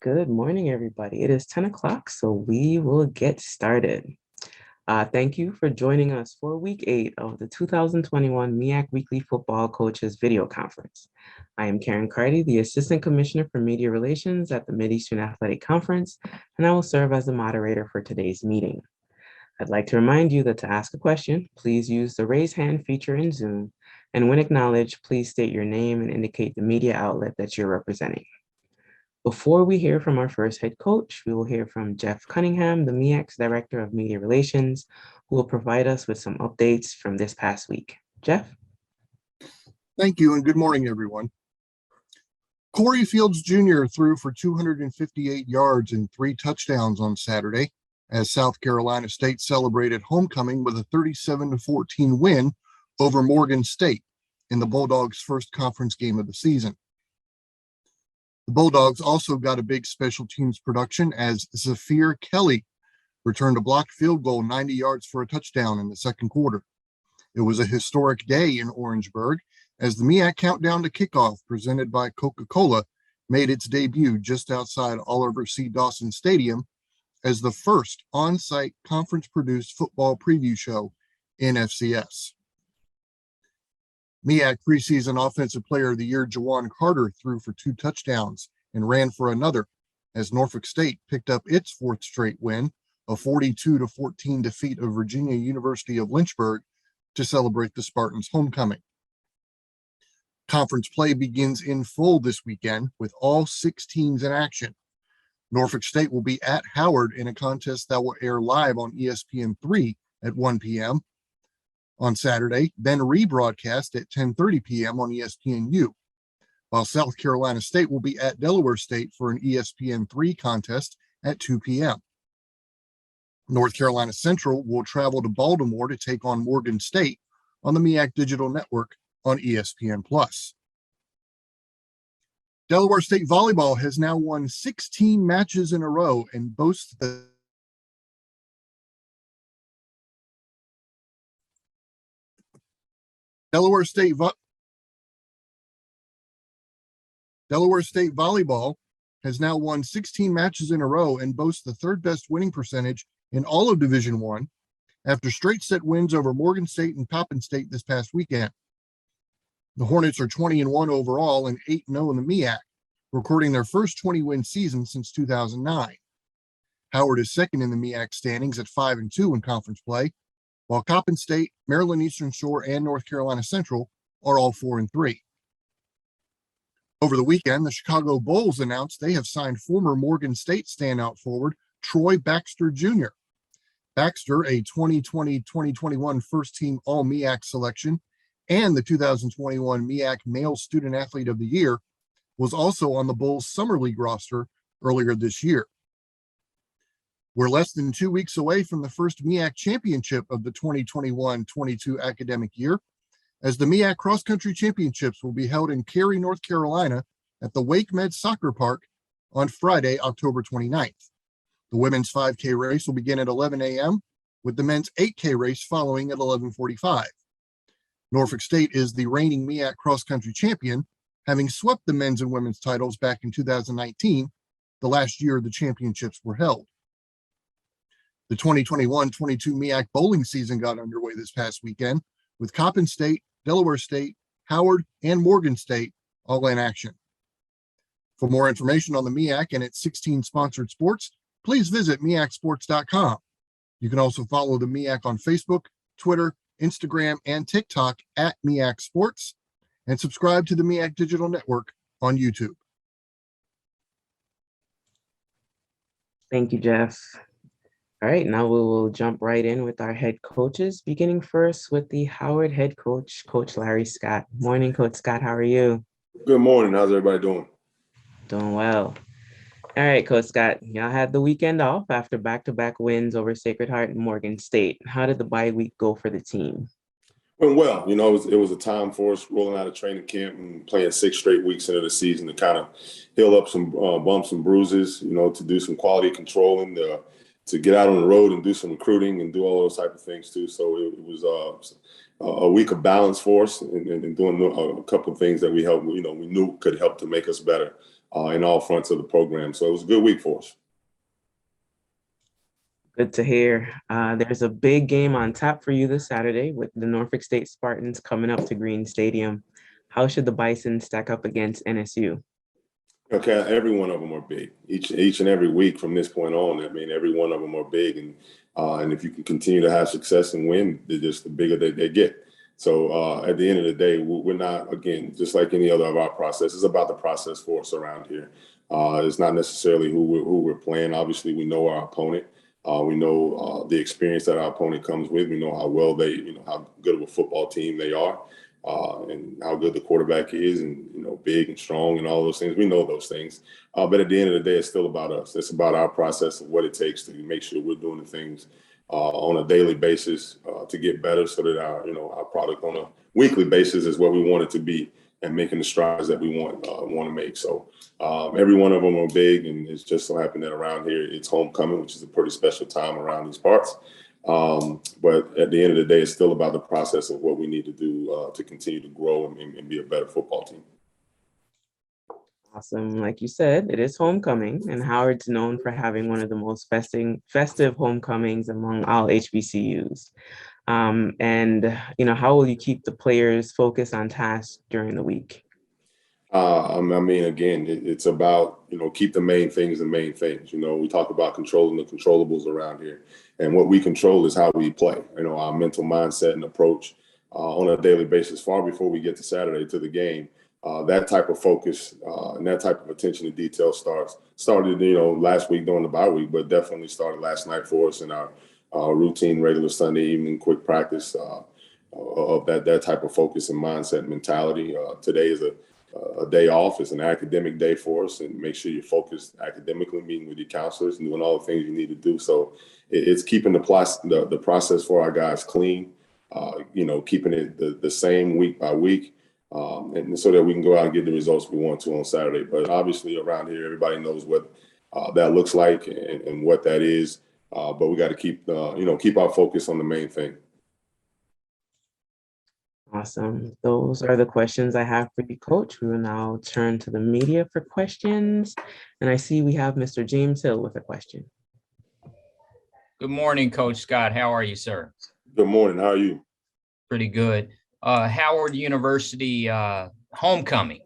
Good morning, everybody. It is 10 o'clock, so we will get started. Thank you for joining us for week 8 of the 2021 MEAC Weekly Football Coaches Video Conference. I am Karen Carty, the Assistant Commissioner for Media Relations at the Mideastern Athletic Conference, and I will serve as the moderator for today's meeting. I'd like to remind you that to ask a question, please use the raise hand feature in Zoom, and when acknowledged, please state your name and indicate the media outlet that you're representing. Before we hear from our first head coach, we will hear from Jeff Cunningham, the MEAC's Director of Media Relations, who will provide us with some updates from this past week. Jeff? Thank you, and good morning, everyone. Corey Fields Jr. threw for 258 yards and 3 touchdowns on Saturday as South Carolina State celebrated homecoming with a 37-14 win over Morgan State in the Bulldogs' first conference game of the season. The Bulldogs also got a big special teams production as Zafir Kelly returned a blocked field goal 90 yards for a touchdown in the second quarter. It was a historic day in Orangeburg as the MEAC Countdown to Kickoff presented by Coca-Cola made its debut just outside Oliver C. Dawson Stadium as the first on-site conference-produced football preview show in FCS. MEAC preseason Offensive Player of the Year Jawan Carter threw for 2 touchdowns and ran for another as Norfolk State picked up its 4th straight win, a 42-14 defeat of Virginia University of Lynchburg to celebrate the Spartans' homecoming. Conference play begins in full this weekend with all 6 teams in action. Norfolk State will be at Howard in a contest that will air live on ESPN3 at 1 p.m. on Saturday, then rebroadcast at 10:30 p.m. on ESPNU, while South Carolina State will be at Delaware State for an ESPN3 contest at 2 p.m. North Carolina Central will travel to Baltimore to take on Morgan State on the MEAC Digital Network on ESPN+. Delaware State Volleyball has now won 16 matches in a row and boasts the Delaware State Volleyball has now won 16 matches in a row and boasts the 3rd best winning percentage in all of Division I after straight set wins over Morgan State and Coppin State this past weekend. The Hornets are 20-1 overall and 8-0 in the MEAC, recording their first 20-win season since 2009. Howard is second in the MEAC standings at 5-2 in conference play, while Coppin State, Maryland Eastern Shore, and North Carolina Central are all 4-3. Over the weekend, the Chicago Bulls announced they have signed former Morgan State standout forward Troy Baxter Jr. Baxter, a 2020-2021 first-team All-MEAC selection and the 2021 MEAC Male Student Athlete of the Year, was also on the Bulls Summer League roster earlier this year. We're less than 2 weeks away from the first MEAC championship of the 2021-22 academic year, as the MEAC Cross Country Championships will be held in Cary, North Carolina at the Wake Med Soccer Park on Friday, October 29th. The women's 5K race will begin at 11 a.m., with the men's 8K race following at 11:45. Norfolk State is the reigning MEAC Cross Country champion, having swept the men's and women's titles back in 2019, the last year the championships were held. The 2021-22 MEAC bowling season got underway this past weekend, with Coppin State, Delaware State, Howard, and Morgan State all in action. For more information on the MEAC and its 16 sponsored sports, please visit meacsports.com. You can also follow the MEAC on Facebook, Twitter, Instagram, and TikTok at MEAC Sports, and subscribe to the MEAC Digital Network on YouTube. Thank you, Jeff. All right, now we will jump right in with our head coaches, beginning first with the Howard head coach, Coach Larry Scott. Morning, Coach Scott. How are you? Good morning. How's everybody doing? Doing well. All right, Coach Scott, y'all had the weekend off after back-to-back wins over Sacred Heart and Morgan State. How did the bye week go for the team? Went well. You know, it was a time for us rolling out of training camp and playing 6 straight weeks into the season to kind of heal up some bumps and bruises, you know, to do some quality controlling, to get out on the road and do some recruiting and do all those type of things too. So it was a week of balance for us and doing a couple of things that we knew could help to make us better. in all fronts of the program. So it was a good week for us. Good to hear. There's a big game on tap for you this Saturday with the Norfolk State Spartans coming up to Green Stadium. How should the Bison stack up against NSU? Okay, every one of them are big. Each and every week from this point on, I mean, every one of them are big, and if you can continue to have success and win, they're just the bigger they get. So at the end of the day, we're not, again, just like any other of our process. It's about the process for us around here. It's not necessarily who we're playing. Obviously, we know our opponent. We know the experience that our opponent comes with. We know how well how good of a football team they are. And how good the quarterback is, and big and strong and all those things. We know those things, but at the end of the day, it's still about us. It's about our process of what it takes to make sure we're doing the things on a daily basis to get better, so that our product on a weekly basis is what we want it to be, and making the strides that we want to make. So every one of them are big, and it's just so happened that around here it's homecoming, which is a pretty special time around these parts. But at the end of the day, it's still about the process of what we need to do to continue to grow and be a better football team. Awesome. Like you said, it is homecoming, and Howard's known for having one of the most festive homecomings among all HBCUs. How will you keep the players focused on tasks during the week? I mean, again, it's about, keep the main things the main things. We talk about controlling the controllables around here. And what we control is how we play, our mental mindset and approach on a daily basis, far before we get to Saturday, to the game. That type of focus and that type of attention to detail started, last week during the bye week, but definitely started last night for us in our routine, regular Sunday evening quick practice of that type of focus and mindset and mentality. Today is a day off. It's an academic day for us, and make sure you're focused academically, meeting with your counselors and doing all the things you need to do. So it's keeping the process for our guys clean, keeping it the same week by week, and so that we can go out and get the results we want to on Saturday. But obviously around here, everybody knows what that looks like and what that is. But we got to keep our focus on the main thing. Awesome. Those are the questions I have for you, Coach. We will now turn to the media for questions. And I see we have Mr. James Hill with a question. Good morning, Coach Scott. How are you, sir? Good morning. How are you? Pretty good. Howard University homecoming,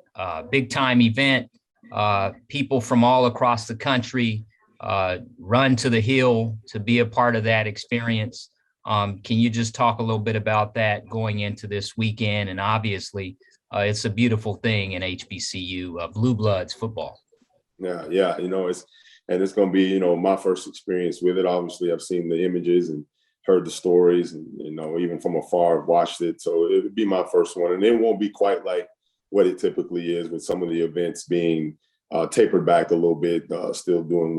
big time event. People from all across the country run to the Hill to be a part of that experience. Can you just talk a little bit about that going into this weekend? And obviously, it's a beautiful thing in HBCU, Blue Bloods football. Yeah, it's going to be, my first experience with it. Obviously, I've seen the images and heard the stories, and even from afar, I've watched it. So it would be my first one, and it won't be quite like what it typically is, with some of the events being tapered back a little bit, still dealing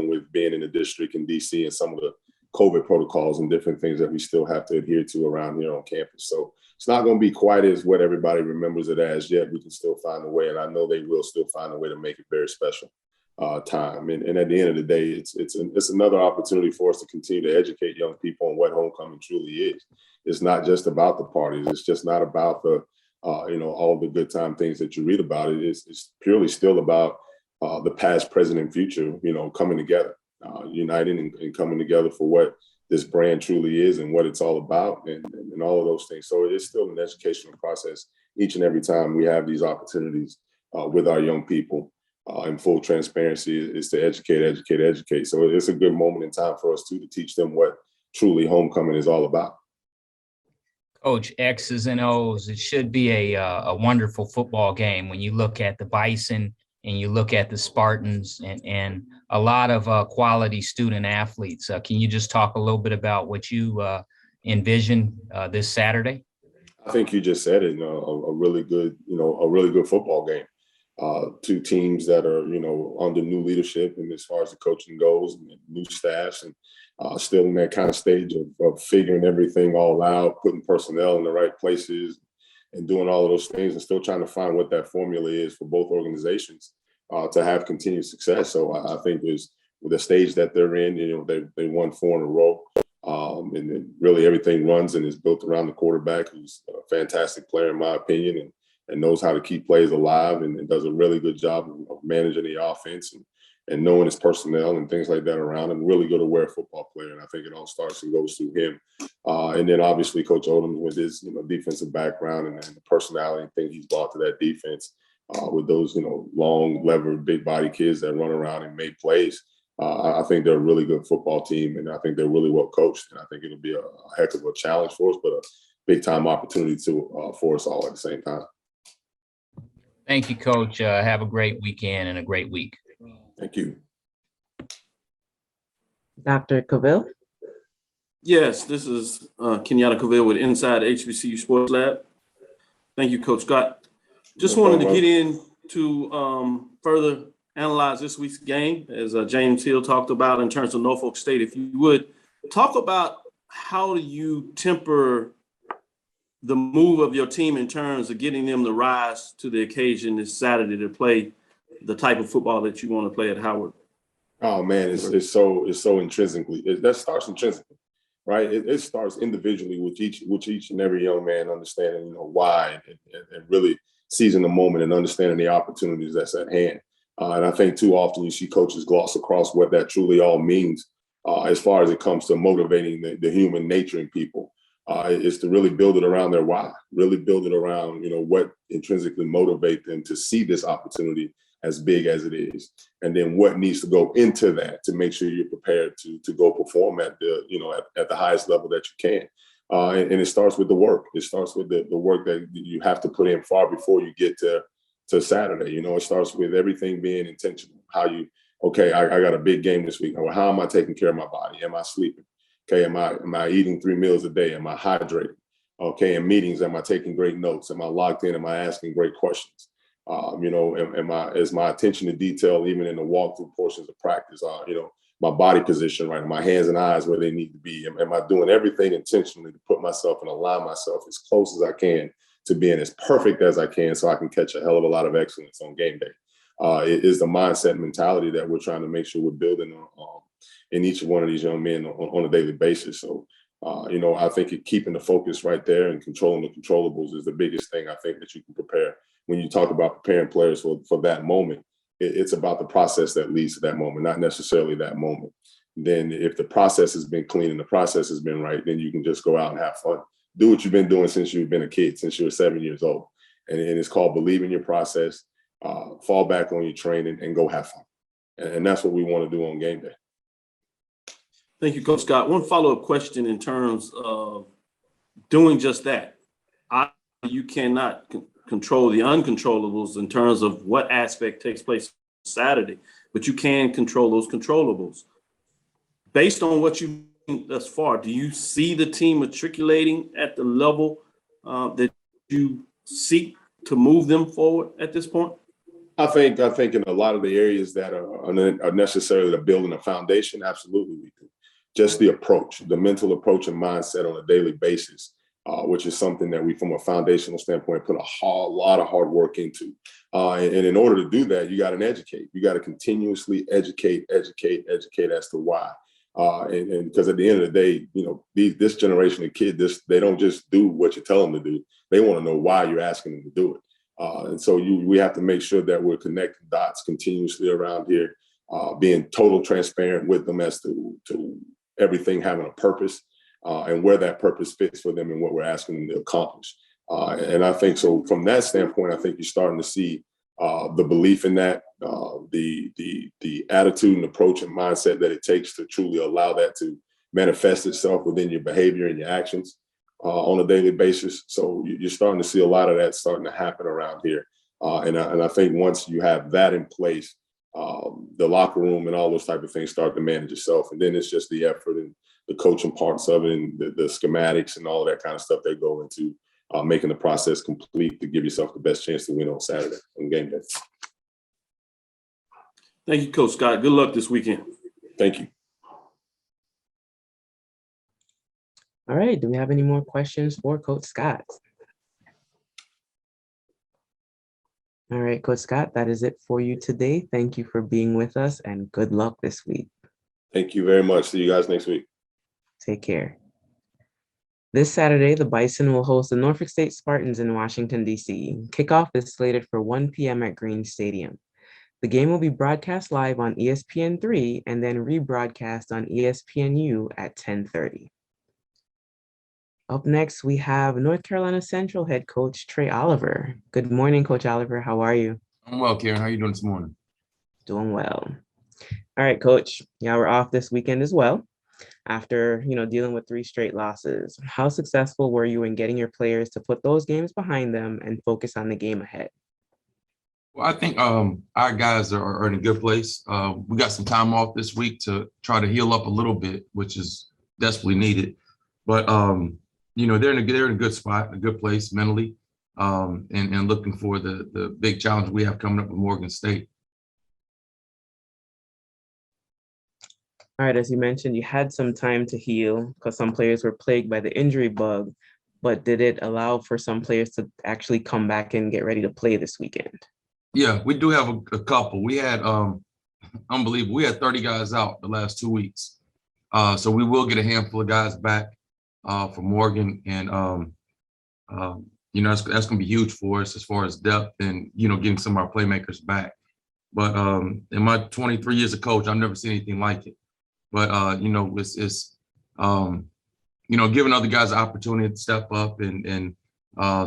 with being in the district in DC and some of the COVID protocols and different things that we still have to adhere to around here on campus. So it's not going to be quite as what everybody remembers it as yet. We can still find a way, and I know they will still find a way to make it very special time. And at the end of the day, it's another opportunity for us to continue to educate young people on what homecoming truly is. It's not just about the parties. It's just not about the all the good time things that you read about. It's purely still about the past, present, and future, coming together. Uniting and coming together for what this brand truly is and what it's all about, and all of those things. So it is still an educational process each and every time we have these opportunities with our young people. In full transparency, is to educate. So it's a good moment in time for us to teach them what truly homecoming is all about. Coach, X's and O's, it should be a wonderful football game when you look at the Bison and you look at the Spartans and a lot of quality student athletes. Can you just talk a little bit about what you envision this Saturday? I think you just said it. A really good football game. Two teams that are under new leadership, and as far as the coaching goes, and new staffs, and still in that kind of stage of figuring everything all out, putting personnel in the right places, and doing all of those things, and still trying to find what that formula is for both organizations to have continued success. So I think with the stage that they're in, they won 4 in a row, and really everything runs and is built around the quarterback, who's a fantastic player in my opinion, and knows how to keep plays alive and does a really good job of managing the offense and knowing his personnel and things like that around him. Really good aware football player, and I think it all starts and goes through him. And then obviously Coach Odoms with his defensive background and the personality and thing he's brought to that defense with those long, levered, big body kids that run around and make plays. I think they're a really good football team, and I think they're really well coached. And I think it'll be a heck of a challenge for us, but a big time opportunity for us all at the same time. Thank you, Coach. Have a great weekend and a great week. Thank you. Dr. Cavill? Yes, this is Kenyatta Cavill with Inside HBCU Sports Lab. Thank you, Coach Scott. Just wanted to get into further analyze this week's game, as James Hill talked about in terms of Norfolk State. If you would talk about how do you temper the move of your team in terms of getting them to rise to the occasion this Saturday to play the type of football that you want to play at Howard? Oh man, it's so intrinsically. That starts intrinsically, right? It starts individually with each and every young man understanding, why and really seizing the moment and understanding the opportunities that's at hand. And I think too often you see coaches gloss across what that truly all means as far as it comes to motivating the human nature in people. Is to really build it around their why, really build it around, what intrinsically motivate them to see this opportunity as big as it is. And then what needs to go into that to make sure you're prepared to go perform at the, at the highest level that you can. And it starts with the work. It starts with the work that you have to put in far before you get to Saturday. It starts with everything being intentional. I got a big game this week. Well, how am I taking care of my body? Am I sleeping? Okay, am I eating 3 meals a day? Am I hydrated? Okay, in meetings, am I taking great notes? Am I locked in? Am I asking great questions? Is my attention to detail even in the walkthrough portions of practice? My body position, right? My hands and eyes where they need to be. Am I doing everything intentionally to put myself and align myself as close as I can to being as perfect as I can so I can catch a hell of a lot of excellence on game day? It is the mindset mentality that we're trying to make sure we're building in each one of these young men on a daily basis. So, I think keeping the focus right there and controlling the controllables is the biggest thing I think that you can prepare. When you talk about preparing players for that moment, it's about the process that leads to that moment, not necessarily that moment. Then if the process has been clean and the process has been right, then you can just go out and have fun. Do what you've been doing since you've been a kid, since you were 7 years old. And it's called believe in your process, fall back on your training and go have fun. And that's what we want to do on game day. Thank you, Coach Scott. One follow-up question in terms of doing just that. You cannot control the uncontrollables in terms of what aspect takes place Saturday, but you can control those controllables. Based on what you've seen thus far, do you see the team matriculating at the level that you seek to move them forward at this point? I think in a lot of the areas that are necessarily to building a foundation, absolutely we do. Just the approach, the mental approach and mindset on a daily basis, which is something that we, from a foundational standpoint, put a lot of hard work into. And in order to do that, you got to educate. You got to continuously educate as to why. And because at the end of the day, this generation of kids, they don't just do what you tell them to do. They want to know why you're asking them to do it. And so we have to make sure that we're connecting dots continuously around here, being total transparent with them as to everything having a purpose and where that purpose fits for them and what we're asking them to accomplish. And I think so from that standpoint, I think you're starting to see the belief in that, the attitude and approach and mindset that it takes to truly allow that to manifest itself within your behavior and your actions on a daily basis. So you're starting to see a lot of that starting to happen around here. And I think once you have that in place, the locker room and all those type of things start to manage itself. And then it's just the effort and the coaching parts of it and the schematics and all of that kind of stuff that go into making the process complete to give yourself the best chance to win on Saturday on game day. Thank you, Coach Scott. Good luck this weekend. Thank you. All right, do we have any more questions for Coach Scott? All right, Coach Scott, that is it for you today. Thank you for being with us and good luck this week. Thank you very much. See you guys next week. Take care. This Saturday, the Bison will host the Norfolk State Spartans in Washington, D.C. Kickoff is slated for 1 p.m. at Green Stadium. The game will be broadcast live on ESPN3 and then rebroadcast on ESPNU at 10:30. Up next, we have North Carolina Central head coach Trey Oliver. Good morning, Coach Oliver. How are you? I'm well, Karen. How are you doing this morning? Doing well. All right, Coach. Yeah, we're off this weekend as well. After dealing with 3 straight losses, how successful were you in getting your players to put those games behind them and focus on the game ahead? Well, I think our guys are in a good place. We got some time off this week to try to heal up a little bit, which is desperately needed. But they're in a good spot, a good place mentally, and looking for the big challenge we have coming up with Morgan State. All right, as you mentioned, you had some time to heal because some players were plagued by the injury bug, but did it allow for some players to actually come back and get ready to play this weekend? Yeah, we do have a couple. We had unbelievable. We had 30 guys out the last 2 weeks. So we will get a handful of guys back for Morgan. And, that's going to be huge for us as far as depth and, getting some of our playmakers back. But in my 23 years of coach, I've never seen anything like it. But, it's giving other guys an opportunity to step up and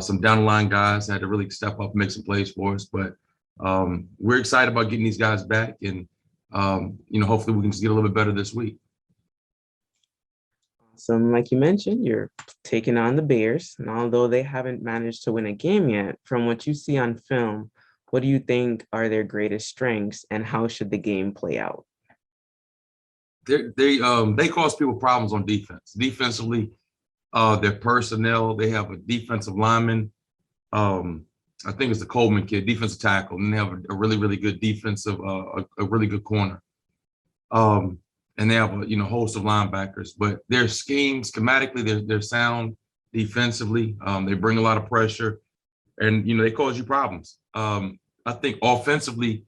some down the line guys had to really step up and make some plays for us. But we're excited about getting these guys back and, hopefully we can just get a little bit better this week. So like you mentioned, you're taking on the Bears. And although they haven't managed to win a game yet, from what you see on film, what do you think are their greatest strengths and how should the game play out? They cause people problems on defense. Defensively, their personnel, they have a defensive lineman. I think it's the Coleman kid, defensive tackle, and they have a really, really good defensive, a really good corner. And they have a host of linebackers, but their scheme, schematically, they're sound defensively. They bring a lot of pressure, and they cause you problems. I think offensively,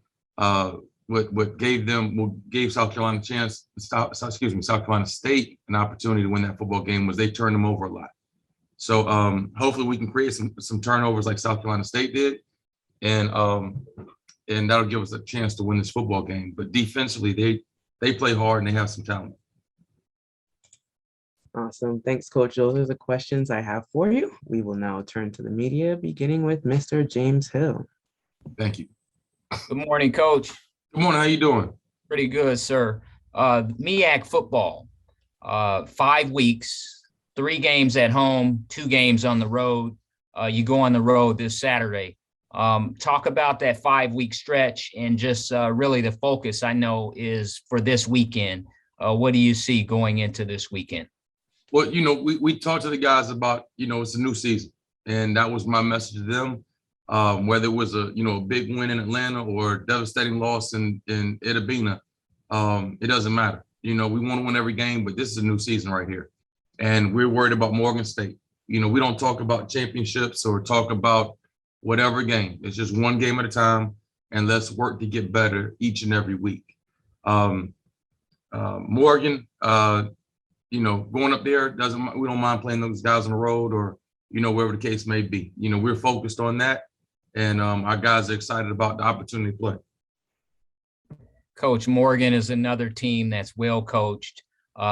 what gave South Carolina South Carolina State an opportunity to win that football game was they turned them over a lot. So hopefully we can create some turnovers like South Carolina State did, and that'll give us a chance to win this football game. But defensively, they play hard and they have some talent. Awesome. Thanks, Coach. Those are the questions I have for you. We will now turn to the media, beginning with Mr. James Hill. Thank you. Good morning, Coach. Good morning. How you doing? Pretty good, sir. MEAC football, 5 weeks, 3 games at home, 2 games on the road. You go on the road this Saturday. Talk about that 5-week stretch and just really the focus I know is for this weekend. What do you see going into this weekend? Well, we talked to the guys about, it's a new season, and that was my message to them. Whether it was a big win in Atlanta or a devastating loss in Itabena, it doesn't matter. We want to win every game, but this is a new season right here. And we're worried about Morgan State. We don't talk about championships or talk about whatever game. It's just one game at a time, and let's work to get better each and every week. Morgan, going up there, we don't mind playing those guys on the road or, wherever the case may be. We're focused on that, and our guys are excited about the opportunity to play. Coach, Morgan is another team that's well coached.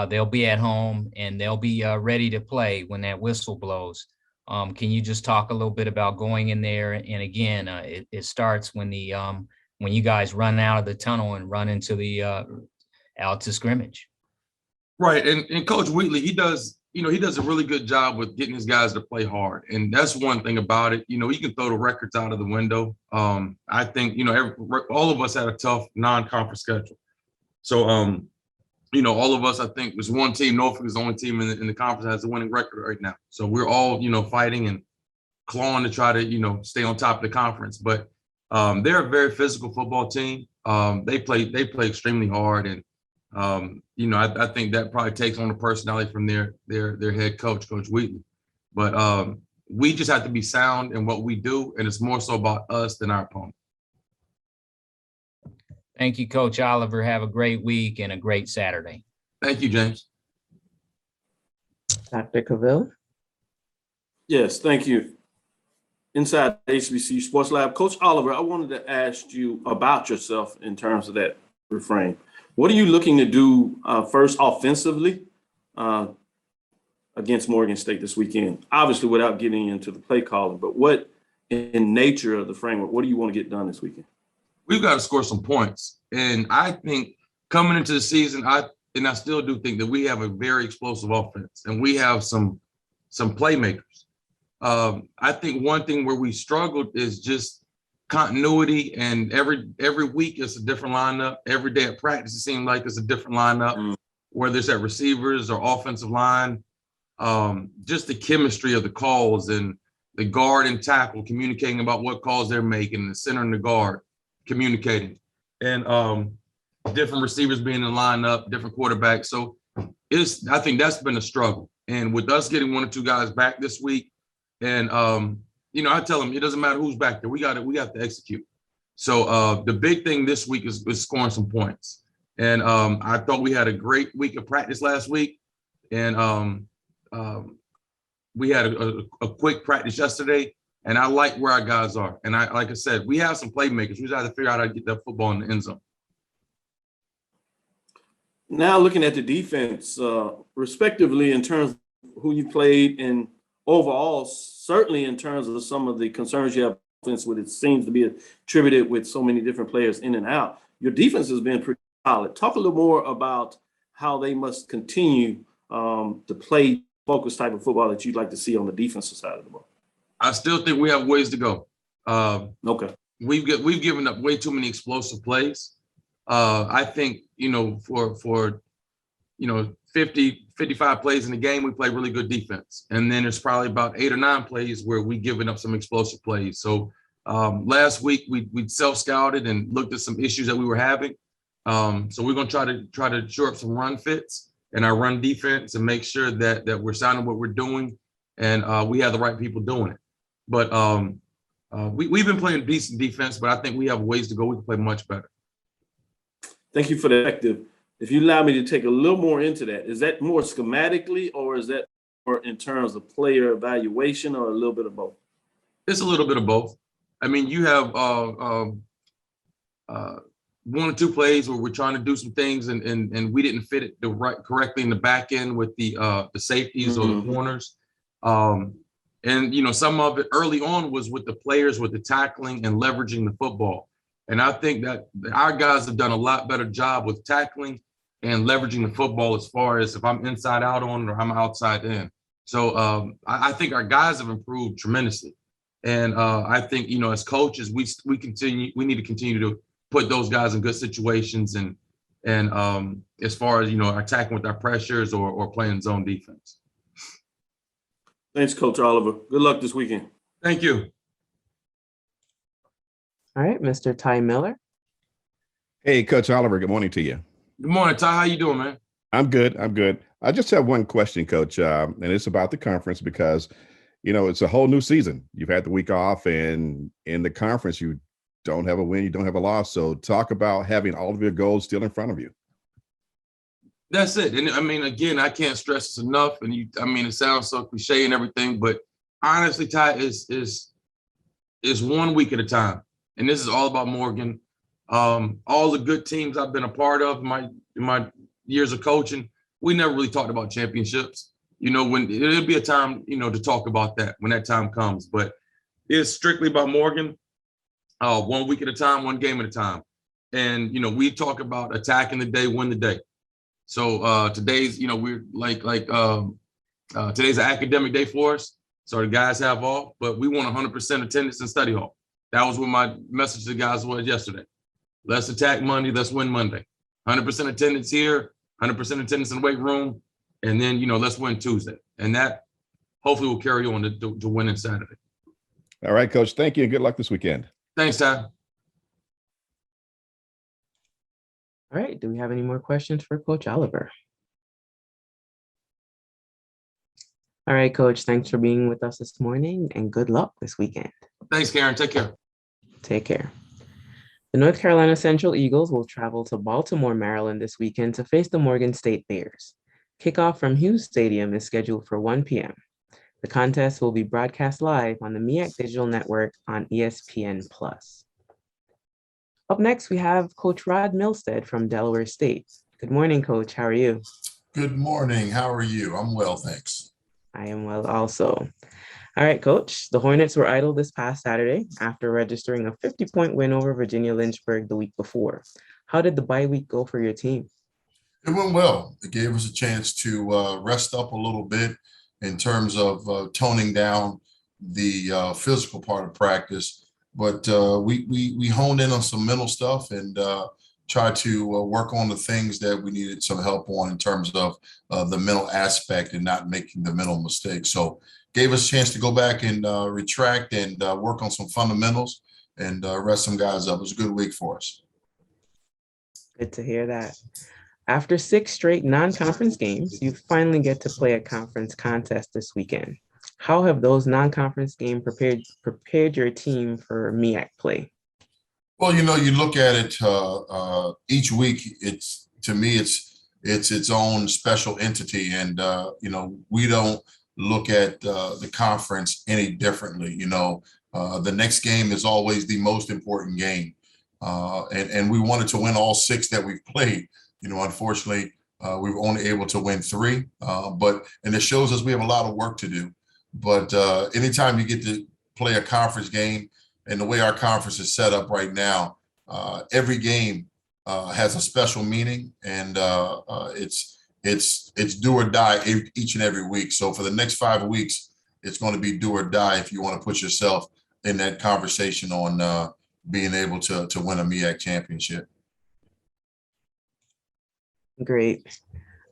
They'll be at home and they'll be ready to play when that whistle blows. Can you just talk a little bit about going in there? And again, it starts when you guys run out of the tunnel and run into the out to scrimmage. Right, and Coach Wheatley, he does a really good job with getting his guys to play hard, and that's one thing about it. You can throw the records out of the window. I think all of us had a tough non-conference schedule, so all of us, I think, was one team. Norfolk is the only team in the conference that has a winning record right now. So we're all, fighting and clawing to try to, stay on top of the conference. But they're a very physical football team. They play extremely hard, and I think that probably takes on the personality from their head coach, Coach Wheatley. But we just have to be sound in what we do, and it's more so about us than our opponent. Thank you, Coach Oliver. Have a great week and a great Saturday. Thank you, James. Dr. Cavill. Yes, thank you. Inside HBCU Sports Lab, Coach Oliver, I wanted to ask you about yourself in terms of that refrain. What are you looking to do first offensively against Morgan State this weekend? Obviously, without getting into the play calling, but what in nature of the framework, what do you want to get done this weekend? We've got to score some points. And I think coming into the season, I still do think that we have a very explosive offense and we have some playmakers. I think one thing where we struggled is just continuity, and every week it's a different lineup. Every day at practice, it seems like it's a different lineup, whether it's at receivers or offensive line. Just the chemistry of the calls and the guard and tackle communicating about what calls they're making, the center and the guard communicating, and different receivers being in lineup, different quarterbacks. So I think that's been a struggle. And with us getting one or two guys back this week, and I tell them it doesn't matter who's back there. We have to execute. So the big thing this week is scoring some points. And I thought we had a great week of practice last week, and we had a quick practice yesterday. And I like where our guys are. And like I said, we have some playmakers. We just have to figure out how to get that football in the end zone. Now looking at the defense, respectively, in terms of who you played and overall, certainly in terms of some of the concerns you have offense with, it seems to be attributed with so many different players in and out. Your defense has been pretty solid. Talk a little more about how they must continue to play focused type of football that you'd like to see on the defensive side of the ball. I still think we have ways to go. Okay. We've given up way too many explosive plays. I think, for 50, 55 plays in the game, we play really good defense. And then there's probably about 8 or 9 plays where we've given up some explosive plays. So last week we self-scouted and looked at some issues that we were having. So we're going to try to shore up some run fits and our run defense and make sure that we're sounding what we're doing and we have the right people doing it. But we've been playing decent defense, but I think we have ways to go. We can play much better. Thank you for the perspective. If you allow me to take a little more into that, is that more schematically or is that more in terms of player evaluation or a little bit of both? It's a little bit of both. I mean, you have 1 or 2 plays where we're trying to do some things and we didn't fit it correctly in the back end with the safeties or the corners. And some of it early on was with the players, with the tackling and leveraging the football. And I think that our guys have done a lot better job with tackling and leveraging the football as far as if I'm inside out on it or I'm outside in. So I think our guys have improved tremendously. And I think, as coaches, we need to continue to put those guys in good situations and as far as, attacking with our pressures or playing zone defense. Thanks, Coach Oliver. Good luck this weekend. Thank you. All right, Mr. Ty Miller. Hey, Coach Oliver, good morning to you. Good morning, Ty. How you doing, man? I'm good. I just have one question, Coach, and it's about the conference because, it's a whole new season. You've had the week off, and in the conference, you don't have a win, you don't have a loss. So talk about having all of your goals still in front of you. That's it. And I mean, again, I can't stress this enough. And it sounds so cliche and everything, but honestly, Ty, is 1 week at a time. And this is all about Morgan. All the good teams I've been a part of in my years of coaching, we never really talked about championships. When it'll be a time, to talk about that when that time comes. But it's strictly about Morgan, 1 week at a time, 1 game at a time. And we talk about attacking the day, win the day. So today's, we're today's an academic day for us. So the guys have off, but we want 100% attendance in study hall. That was what my message to the guys was yesterday. Let's attack Monday. Let's win Monday. 100% attendance here, 100% attendance in the weight room. And then, let's win Tuesday. And that hopefully will carry on to winning Saturday. All right, Coach. Thank you and good luck this weekend. Thanks, Ty. All right, do we have any more questions for Coach Oliver? All right, Coach, thanks for being with us this morning and good luck this weekend. Thanks, Karen. Take care. Take care. The North Carolina Central Eagles will travel to Baltimore, Maryland this weekend to face the Morgan State Bears. Kickoff from Hughes Stadium is scheduled for 1 p.m. The contest will be broadcast live on the MEAC Digital Network on ESPN+. Up next, we have Coach Rod Milstead from Delaware State. Good morning, Coach. How are you? Good morning. How are you? I'm well, thanks. I am well also. All right, Coach. The Hornets were idle this past Saturday after registering a 50-point win over Virginia Lynchburg the week before. How did the bye week go for your team? It went well. It gave us a chance to rest up a little bit in terms of toning down the physical part of practice. But we honed in on some mental stuff and tried to work on the things that we needed some help on in terms of the mental aspect and not making the mental mistakes. So gave us a chance to go back and retract and work on some fundamentals and rest some guys up. It was a good week for us. Good to hear that. After 6 straight non-conference games, you finally get to play a conference contest this weekend. How have those non-conference games prepared your team for MEAC play? Well, you look at it each week. To me, it's its own special entity, and we don't look at the conference any differently. The next game is always the most important game, and we wanted to win all 6 that we've played. Unfortunately, we were only able to win 3, and it shows us we have a lot of work to do. But anytime you get to play a conference game, and the way our conference is set up right now, every game has a special meaning, and it's do or die each and every week. So for the next 5 weeks, it's going to be do or die if you want to put yourself in that conversation on being able to win a MEAC championship. Great.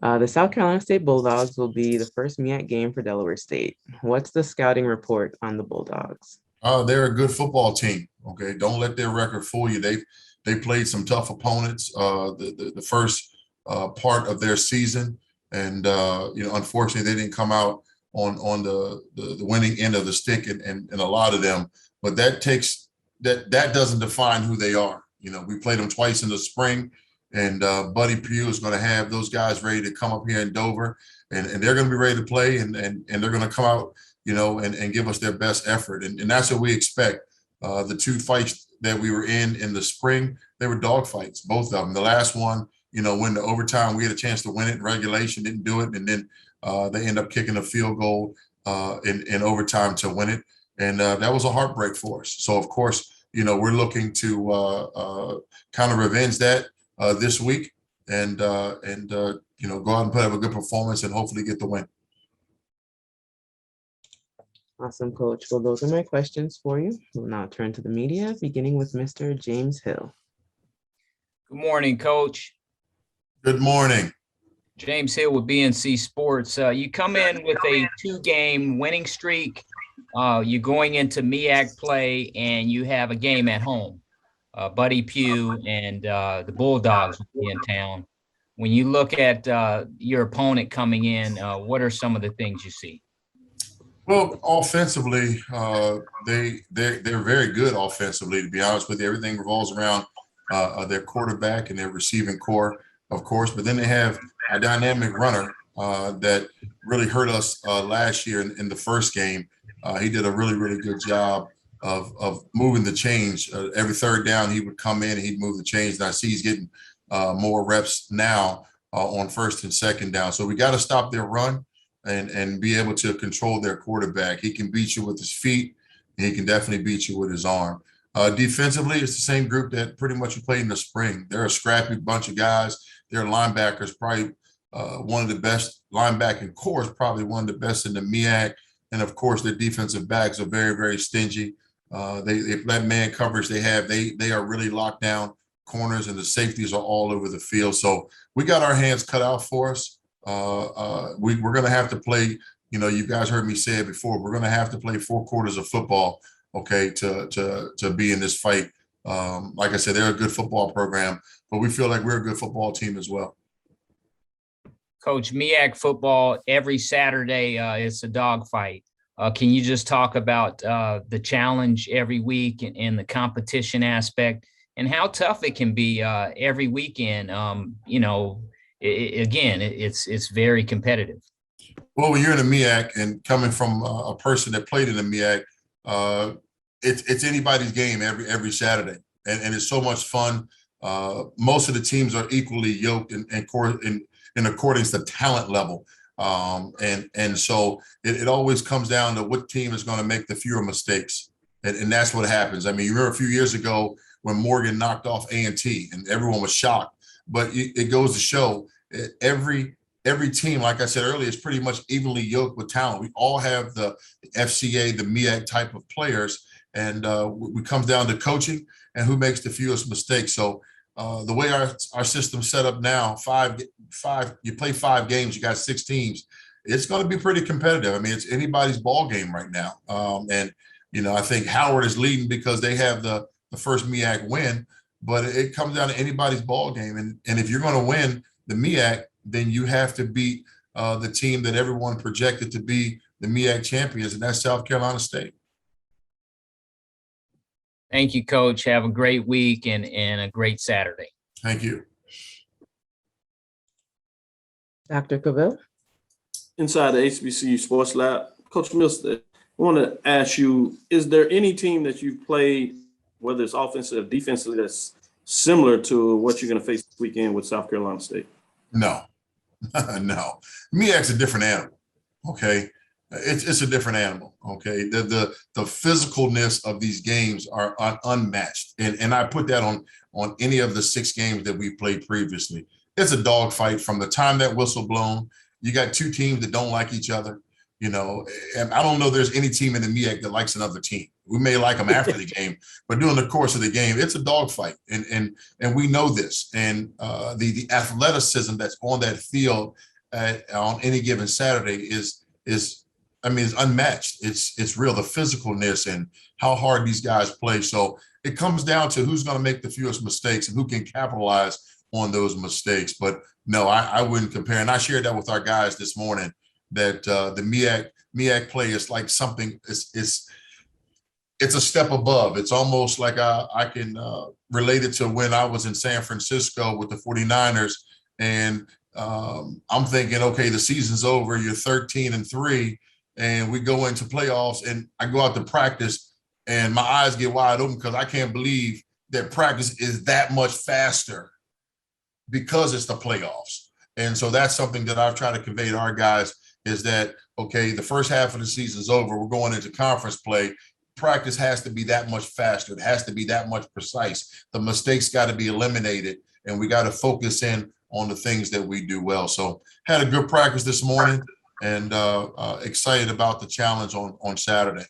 The South Carolina State Bulldogs will be the first MEAC game for Delaware State. What's the scouting report on the Bulldogs? They're a good football team. Okay, don't let their record fool you. They played some tough opponents the first part of their season, and unfortunately they didn't come out on the winning end of the stick and a lot of them. But that doesn't define who they are. We played them twice in the spring. And Buddy Pugh is going to have those guys ready to come up here in Dover, and they're going to be ready to play, and they're going to come out, and give us their best effort. And that's what we expect. The 2 fights that we were in the spring, they were dog fights, both of them. The last one, went to overtime. We had a chance to win it in regulation, didn't do it. And then they end up kicking a field goal in overtime to win it. And that was a heartbreak for us. So, of course, we're looking to kind of revenge that this week and go out and have a good performance and hopefully get the win. Awesome, Coach. Well, those are my questions for you. We'll now turn to the media, beginning with Mr. James Hill. Good morning, Coach. Good morning. James Hill with BNC Sports. You come in with a 2-game winning streak. You're going into MEAC play, and you have a game at home. Buddy Pugh and the Bulldogs will be in town. When you look at your opponent coming in, what are some of the things you see? Well, offensively, they're very good offensively, to be honest with you. Everything revolves around their quarterback and their receiving core, of course. But then they have a dynamic runner that really hurt us last year in the first game. He did a really, really good job of moving the change. Every third down, he would come in and he'd move the change. And I see he's getting more reps now on first and second down. So we got to stop their run and be able to control their quarterback. He can beat you with his feet, and he can definitely beat you with his arm. Defensively, it's the same group that pretty much we played in the spring. They're a scrappy bunch of guys. They're linebackers, probably one of the best linebacking cores, probably one of the best in the MEAC. And of course, their defensive backs are very, very stingy. That man coverage they have, they are really locked down corners, and the safeties are all over the field. So we got our hands cut out for us. We're going to have to play, you guys heard me say it before, we're going to have to play 4 quarters of football, okay, to be in this fight. Like I said, they're a good football program, but we feel like we're a good football team as well. Coach, MEAC football every Saturday, it's a dogfight. Can you just talk about the challenge every week and the competition aspect and how tough it can be every weekend? Again, it's very competitive. Well, when you're in a MEAC and coming from a person that played in the MEAC, it's anybody's game every Saturday, and it's so much fun. Most of the teams are equally yoked in accordance to talent level, and so it always comes down to what team is going to make the fewer mistakes, and that's what happens. I mean, you remember a few years ago when Morgan knocked off A&T, and everyone was shocked. But it goes to show every team, like I said earlier, is pretty much evenly yoked with talent. We all have the FCA, the MEAC type of players, and it comes down to coaching and who makes the fewest mistakes. So the way our system's set up now, you play 5 games, you got 6 teams. It's going to be pretty competitive. I mean, it's anybody's ball game right now. And I think Howard is leading because they have the first MEAC win, but it comes down to anybody's ball game. And if you're going to win the MEAC, then you have to beat the team that everyone projected to be the MEAC champions, and that's South Carolina State. Thank you, Coach. Have a great week and a great Saturday. Thank you. Dr. Cavill? Inside the HBCU Sports Lab, Coach Milstead, I want to ask you, is there any team that you've played, whether it's offensive or defensively, that's similar to what you're going to face this weekend with South Carolina State? No. No. MEAC's a different animal, okay? It's a different animal, okay? The physicalness of these games are unmatched, and I put that on any of the 6 games that we played previously. It's a dogfight from the time that whistle blown. You got 2 teams that don't like each other, and I don't know there's any team in the MEAC that likes another team. We may like them after the game, but during the course of the game, it's a dogfight, and we know this. And the athleticism that's on that field on any given Saturday is unmatched. It's real, the physicalness and how hard these guys play. So it comes down to who's going to make the fewest mistakes and who can capitalize on those mistakes. But no, I wouldn't compare. And I shared that with our guys this morning, that the MEAC play is like something. It's a step above. It's almost like I can relate it to when I was in San Francisco with the 49ers, and I'm thinking, okay, the season's over. You're 13-3, and we go into playoffs, and I go out to practice, and my eyes get wide open because I can't believe that practice is that much faster because it's the playoffs. And so that's something that I've tried to convey to our guys is that, okay, the first half of the season's over. We're going into conference play. Practice has to be that much faster. It has to be that much precise. The mistakes got to be eliminated, and we got to focus in on the things that we do well. So had a good practice this morning, and excited about the challenge on Saturday.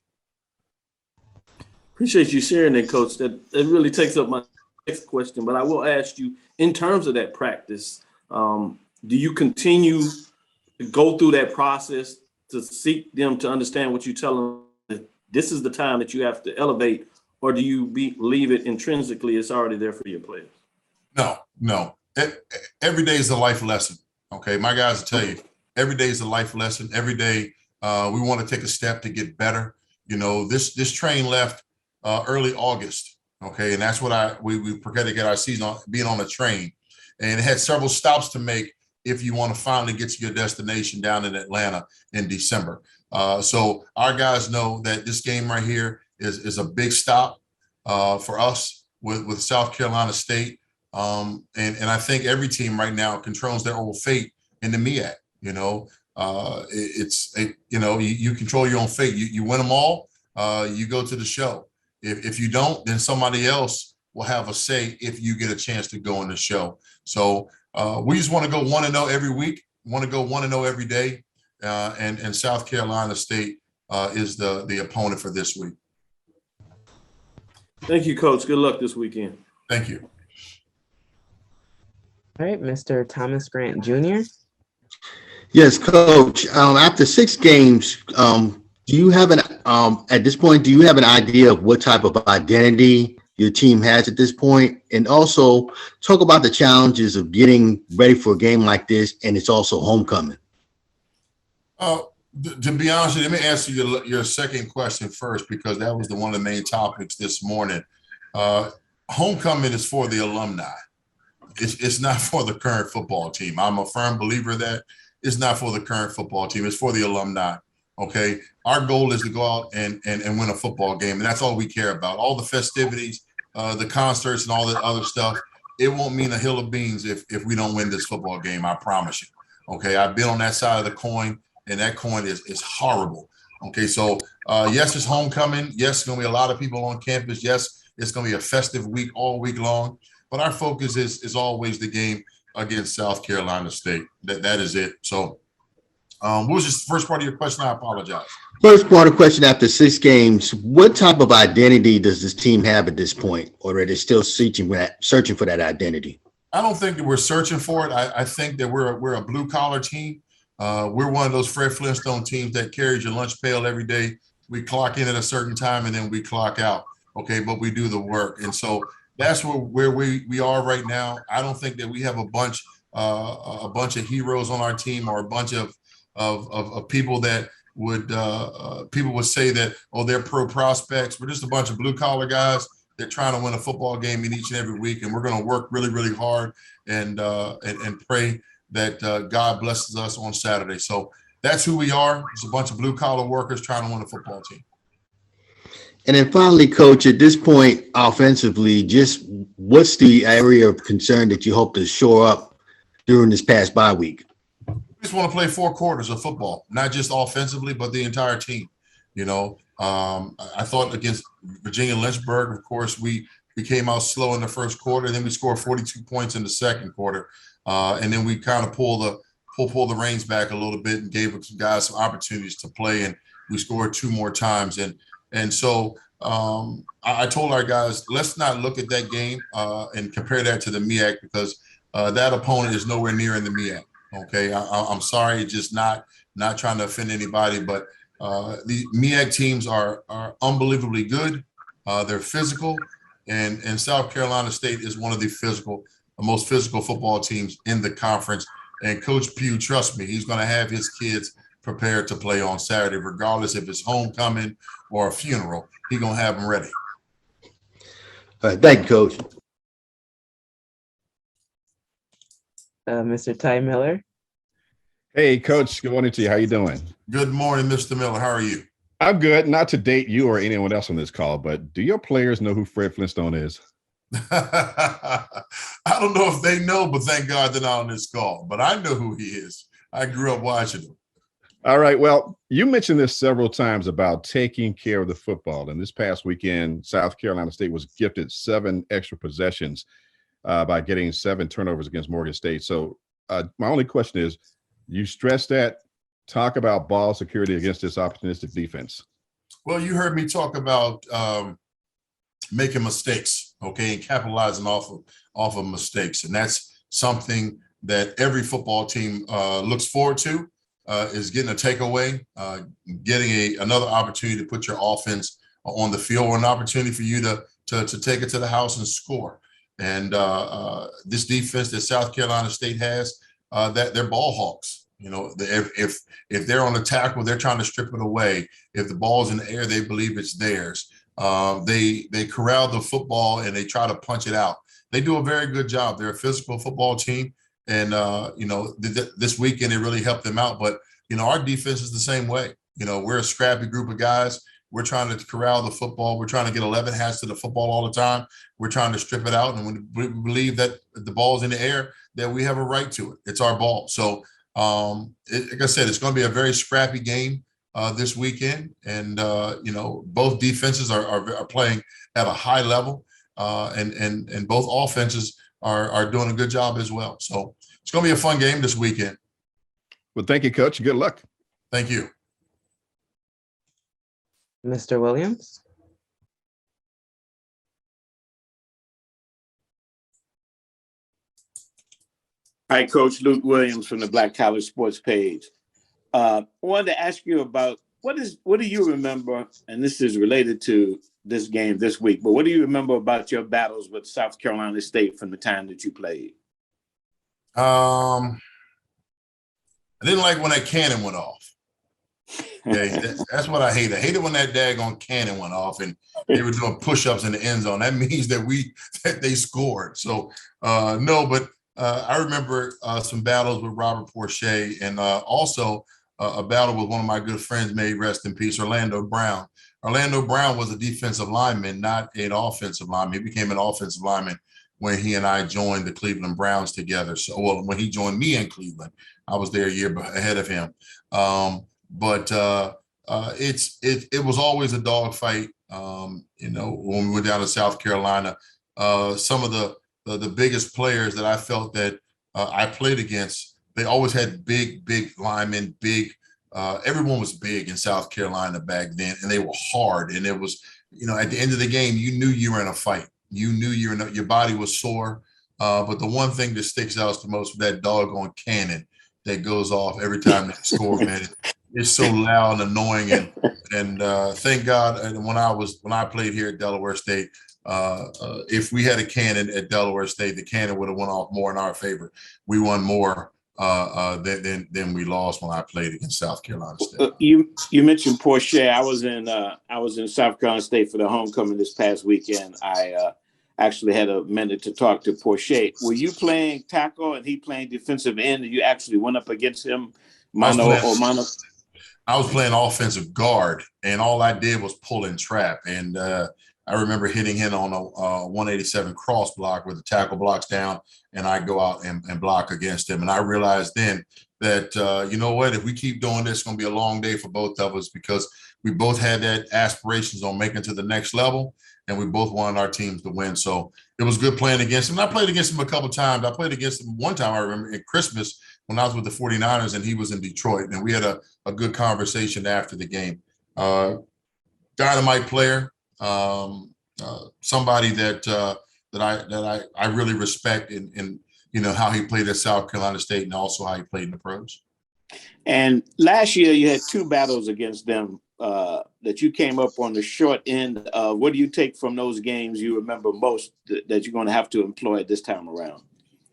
Appreciate you sharing that, Coach. That really takes up my next question, but I will ask you, in terms of that practice, do you continue to go through that process to seek them to understand what you tell them? This is the time that you have to elevate, or do you leave it intrinsically? It's already there for your players. No. Every day is a life lesson. Okay, my guys will tell you, every day is a life lesson. Every day we want to take a step to get better. This train left early August. Okay, and that's what we prepared to get our season on, being on a train, and it had several stops to make if you want to finally get to your destination down in Atlanta in December. So our guys know that this game right here is a big stop for us with South Carolina State. And I think every team right now controls their own fate in the MEAC. You control your own fate. You win them all, you go to the show. If you don't, then somebody else will have a say if you get a chance to go in the show. So we just want to go 1-0 every week, want to go 1-0 every day. And South Carolina State is the opponent for this week. Thank you, Coach. Good luck this weekend. Thank you. All right, Mr. Thomas Grant Jr. Yes, Coach. After 6 games, do you have at this point, do you have an idea of what type of identity your team has at this point? And also talk about the challenges of getting ready for a game like this, and it's also homecoming. To be honest with you, let me answer your second question first, because that was one of the main topics this morning. Homecoming is for the alumni. It's not for the current football team. I'm a firm believer of that. is not for the current football team. It's for the alumni. Okay. Our goal is to go out and win a football game. And that's all we care about. All the festivities, the concerts and all that other stuff. It won't mean a hill of beans if we don't win this football game. I promise you. Okay. I've been on that side of the coin, and that coin is horrible. Okay. So yes, it's homecoming. Yes, it's going to be a lot of people on campus. Yes, it's going to be a festive week all week long. But our focus is always the game against South Carolina State. That is it. So what was the first part of your question? I apologize. First part of the question, after 6 games, what type of identity does this team have at this point, or are they still searching for that identity? I don't think that we're searching for it. I think that we're a blue collar team. We're one of those Fred Flintstone teams that carries your lunch pail every day. We clock in at a certain time and then we clock out. Okay, but we do the work, and so that's where we are right now. I don't think that we have a bunch of heroes on our team, or a bunch of people that people would say that, oh, they're pro prospects. We're just a bunch of blue collar guys that trying to win a football game in each and every week, and we're going to work really, really hard and pray that God blesses us on Saturday. So that's who we are. It's a bunch of blue collar workers trying to win a football team. And then finally, Coach, at this point, offensively, just what's the area of concern that you hope to shore up during this past bye week? We just want to play 4 quarters of football, not just offensively, but the entire team. You know, I thought against Virginia Lynchburg, of course, we came out slow in the first quarter, then we scored 42 points in the second quarter, and then we kind of pull the reins back a little bit and gave some guys some opportunities to play, and we scored 2 more times. And so I told our guys, let's not look at that game and compare that to the MEAC, because that opponent is nowhere near in the MEAC. Okay, I'm sorry, it's just not trying to offend anybody, but the MEAC teams are unbelievably good. They're physical, and South Carolina State is one of the most physical football teams in the conference. And Coach Pugh, trust me, he's going to have his kids prepared to play on Saturday, regardless if it's homecoming or a funeral. He's going to have them ready. All right, thank you, Coach. Mr. Ty Miller. Hey, Coach. Good morning to you. How you doing? Good morning, Mr. Miller. How are you? I'm good. Not to date you or anyone else on this call, but do your players know who Fred Flintstone is? I don't know if they know, but thank God they're not on this call. But I know who he is. I grew up watching him. All right. Well, you mentioned this several times about taking care of the football. And this past weekend, South Carolina State was gifted 7 extra possessions by getting 7 turnovers against Morgan State. So my only question is, you stress that, talk about ball security against this opportunistic defense. Well, you heard me talk about making mistakes, okay, and capitalizing off of mistakes. And that's something that every football team looks forward to, is getting a takeaway, getting another opportunity to put your offense on the field, or an opportunity for you to take it to the house and score. And this defense that South Carolina State has, that they're ball hawks. You know, if they're on the tackle, they're trying to strip it away. If the ball's in the air, they believe it's theirs. They corral the football and they try to punch it out. They do a very good job. They're a physical football team, and this weekend it really helped them out. But our defense is the same way. We're a scrappy group of guys. We're trying to corral the football. We're trying to get 11 hats to the football all the time. We're trying to strip it out, and when we believe that the ball's in the air, that we have a right to it. It's our ball. So, like I said, it's going to be a very scrappy game this weekend, and both defenses are playing at a high level, and both offenses are doing a good job as well. So it's going to be a fun game this weekend. Well, thank you, Coach. Good luck. Thank you. Mr. Williams. Hi, Coach. Luke Williams from the Black College Sports page. I wanted to ask you about what do you remember, and this is related to this game this week, but what do you remember about your battles with South Carolina State from the time that you played? I didn't like when that cannon went off. Yeah, that's what I hate. I hated when that daggone cannon went off and they were doing push-ups in the end zone. That means that they scored. So no, but I remember some battles with Robert Porcher, and also a battle with one of my good friends, may he rest in peace, Orlando Brown. Orlando Brown was a defensive lineman, not an offensive lineman. He became an offensive lineman when he and I joined the Cleveland Browns together. So, well, when he joined me in Cleveland, I was there a year ahead of him. But it was always a dogfight. When we went down to South Carolina, some of the biggest players that I felt that I played against, they always had big linemen, everyone was big in South Carolina back then, and they were hard. And it was, at the end of the game, you knew you were in a fight. You knew your body was sore. But the one thing that sticks out the most was that doggone cannon that goes off every time they score, man. It's so loud and annoying. And thank God, and when I played here at Delaware State, if we had a cannon at Delaware State, the cannon would have went off more in our favor. We won more than we lost when I played against South Carolina State. You mentioned Porcher. I was in South Carolina State for the homecoming this past weekend. I actually had a minute to talk to Porcher. Were you playing tackle and he playing defensive end, and you actually went up against him mano or mano? I was playing offensive guard, and all I did was pull and trap. And I remember hitting him on a 187 cross block where the tackle blocks down, and I go out and block against him. And I realized then that, you know what, if we keep doing this, it's going to be a long day for both of us, because we both had that aspirations on making to the next level, and we both wanted our teams to win. So it was good playing against him. And I played against him a couple of times. I played against him one time, I remember, at Christmas when I was with the 49ers, and he was in Detroit. And we had a good conversation after the game. Dynamite player, somebody that I really respect in how he played at South Carolina State, and also how he played in the pros. And last year you had two battles against them that you came up on the short end of. What do you take from those games you remember most that you're going to have to employ this time around?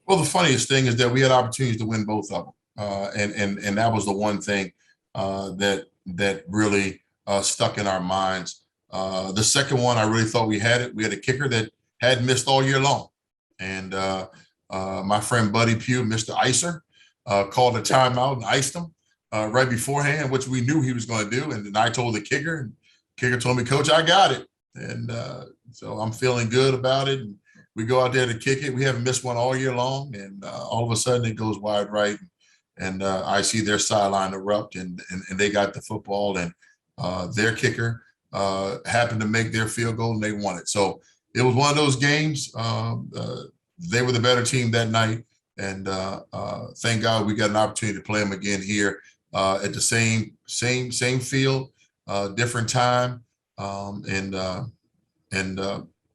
Well, the funniest thing is that we had opportunities to win both of them, and that was the one thing that really stuck in our minds. The second one, I really thought we had it. We had a kicker that had missed all year long, and my friend Buddy Pugh, Mr. Icer, called a timeout and iced him right beforehand, which we knew he was going to do. And then I told the kicker, and the kicker told me, "Coach, I got it." And so I'm feeling good about it. And we go out there to kick it. We haven't missed one all year long, and all of a sudden it goes wide right, and I see their sideline erupt, and they got the football, and their kicker happened to make their field goal, and they won it. So it was one of those games. They were the better team that night, and thank God we got an opportunity to play them again here at the same field, different time, and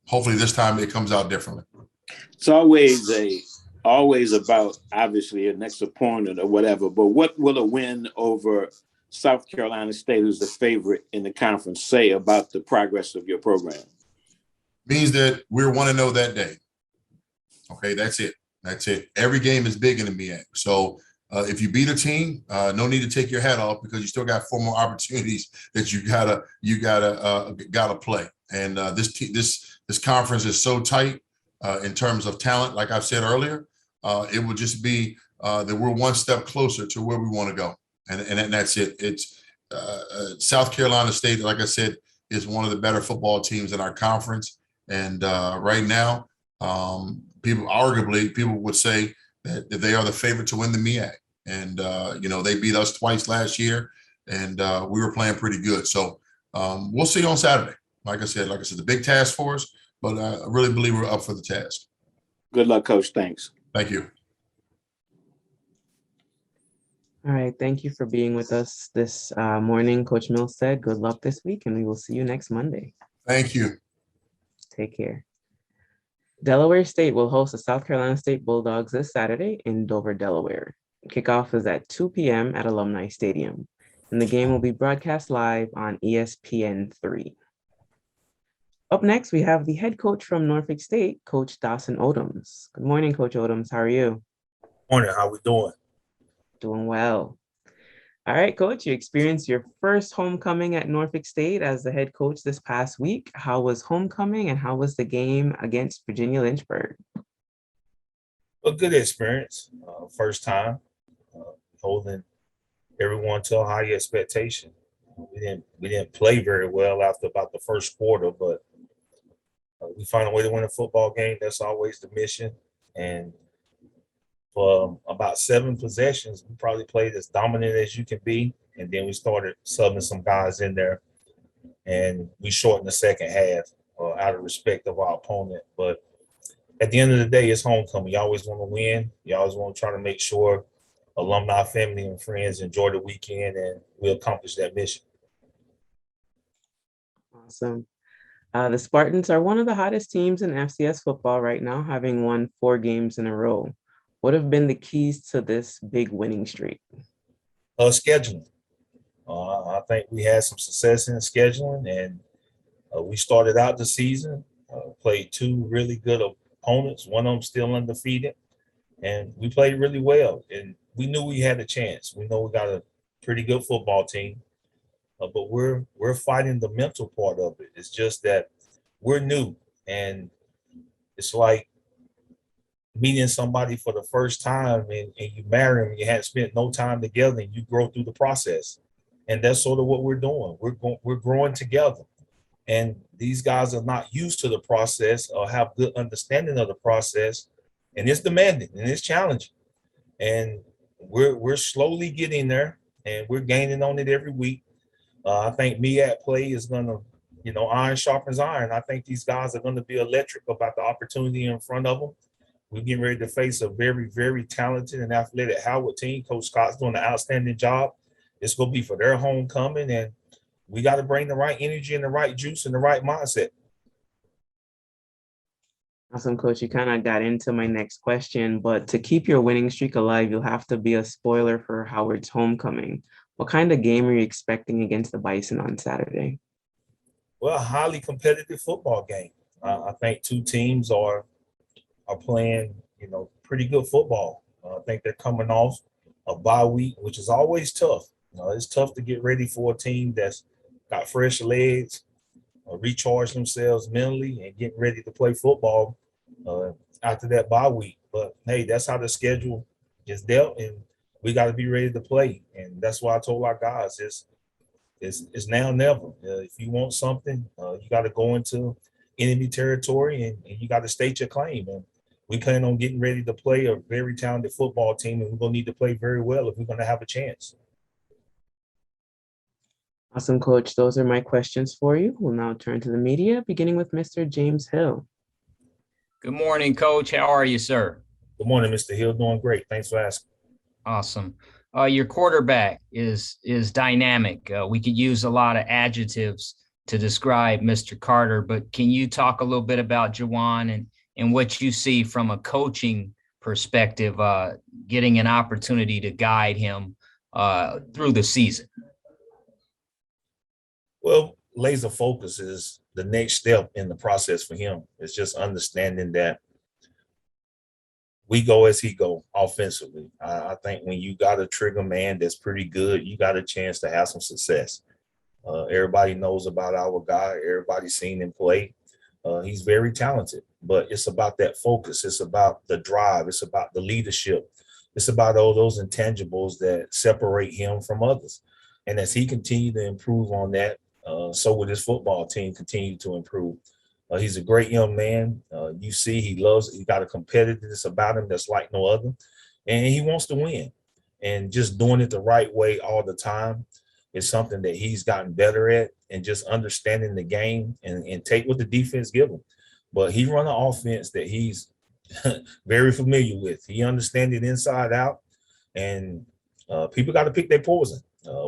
hopefully this time it comes out differently. It's always about, obviously, a next opponent or whatever, but what will a win over South Carolina State, who's the favorite in the conference, say about the progress of your program? Means that we're 1-0 that day. Okay, that's it. Every game is big in the MEAC. So if you beat a team, no need to take your hat off, because you still got 4 more opportunities that you gotta play. And this conference is so tight in terms of talent. Like I've said earlier, it would just be that we're one step closer to where we want to go, and that's it. It's South Carolina State, like I said, is one of the better football teams in our conference, and right now, people would say that they are the favorite to win the MEAC, and they beat us twice last year, and we were playing pretty good. So we'll see on Saturday. Like I said, the big task for us, but I really believe we're up for the task. Good luck, Coach. Thanks. Thank you. All right. Thank you for being with us this morning, Coach Milstead. Good luck this week, and we will see you next Monday. Thank you. Take care. Delaware State will host the South Carolina State Bulldogs this Saturday in Dover, Delaware. Kickoff is at 2 p.m. at Alumni Stadium, and the game will be broadcast live on ESPN3. Up next, we have the head coach from Norfolk State, Coach Dawson Odoms. Good morning, Coach Odoms. How are you? Morning. How we doing? Doing well. All right, Coach, you experienced your first homecoming at Norfolk State as the head coach this past week. How was homecoming, and how was the game against Virginia Lynchburg? A good experience. First time holding everyone to a high expectation. We didn't play very well after about the first quarter, but we find a way to win a football game. That's always the mission. And for about 7 possessions, we probably played as dominant as you can be. And then we started subbing some guys in there, and we shortened the second half out of respect of our opponent. But at the end of the day, it's homecoming. You always want to win. You always want to try to make sure alumni, family, and friends enjoy the weekend, and we accomplish that mission. Awesome. The Spartans are one of the hottest teams in FCS football right now, having won 4 games in a row. What have been the keys to this big winning streak? Scheduling. I think we had some success in scheduling, and we started out the season, played 2 really good opponents, one of them still undefeated, and we played really well. And we knew we had a chance. We know we got a pretty good football team, but we're fighting the mental part of it. It's just that we're new, and it's like meeting somebody for the first time, and you marry them, you hadn't spent no time together, and you grow through the process. And that's sort of what we're doing. We're growing together. And these guys are not used to the process or have good understanding of the process. And it's demanding and it's challenging. And we're slowly getting there, and we're gaining on it every week. I think MEAC play is going to, iron sharpens iron. I think these guys are going to be electric about the opportunity in front of them. We're getting ready to face a very, very talented and athletic Howard team. Coach Scott's doing an outstanding job. It's going to be for their homecoming, and we got to bring the right energy and the right juice and the right mindset. Awesome, Coach. You kind of got into my next question, but to keep your winning streak alive, you'll have to be a spoiler for Howard's homecoming. What kind of game are you expecting against the Bison on Saturday? Well, a highly competitive football game. I think 2 teams are playing, pretty good football. I think they're coming off a bye week, which is always tough. It's tough to get ready for a team that's got fresh legs, recharge themselves mentally, and getting ready to play football after that bye week. But hey, that's how the schedule is dealt, and we got to be ready to play. And that's why I told our guys, it's now or never. If you want something, you got to go into enemy territory, and you got to state your claim. And we plan on getting ready to play a very talented football team, and we're going to need to play very well if we're going to have a chance. Awesome, Coach. Those are my questions for you. We'll now turn to the media, beginning with Mr. James Hill. Good morning, Coach. How are you, sir? Good morning, Mr. Hill. Doing great. Thanks for asking. Awesome. Your quarterback is dynamic. We could use a lot of adjectives to describe Mr. Carter, but can you talk a little bit about Juwan and what you see from a coaching perspective, getting an opportunity to guide him through the season? Well, laser focus is the next step in the process for him. It's just understanding that we go as he go offensively. I think when you got a trigger man that's pretty good, you got a chance to have some success. Everybody knows about our guy. Everybody's seen him play. He's very talented, but it's about that focus. It's about the drive. It's about the leadership. It's about all those intangibles that separate him from others. And as he continued to improve on that, so will his football team continue to improve. He's a great young man. You see, he got a competitiveness about him that's like no other. And he wants to win. And just doing it the right way all the time is something that he's gotten better at, and just understanding the game and take what the defense give him. But he run an offense that he's very familiar with. He understands it inside out, and people got to pick their poison.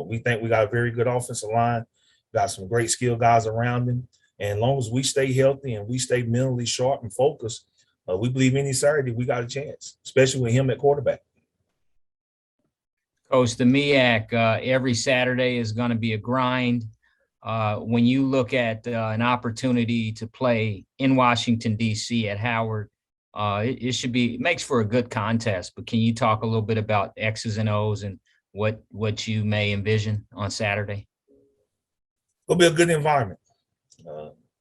We think we got a very good offensive line, got some great skill guys around him. And as long as we stay healthy and we stay mentally sharp and focused, we believe any Saturday we got a chance, especially with him at quarterback. Coach, the MEAC every Saturday is going to be a grind. When you look at an opportunity to play in Washington, D.C. at Howard, it makes for a good contest. But can you talk a little bit about X's and O's and what you may envision on Saturday? It'll be a good environment.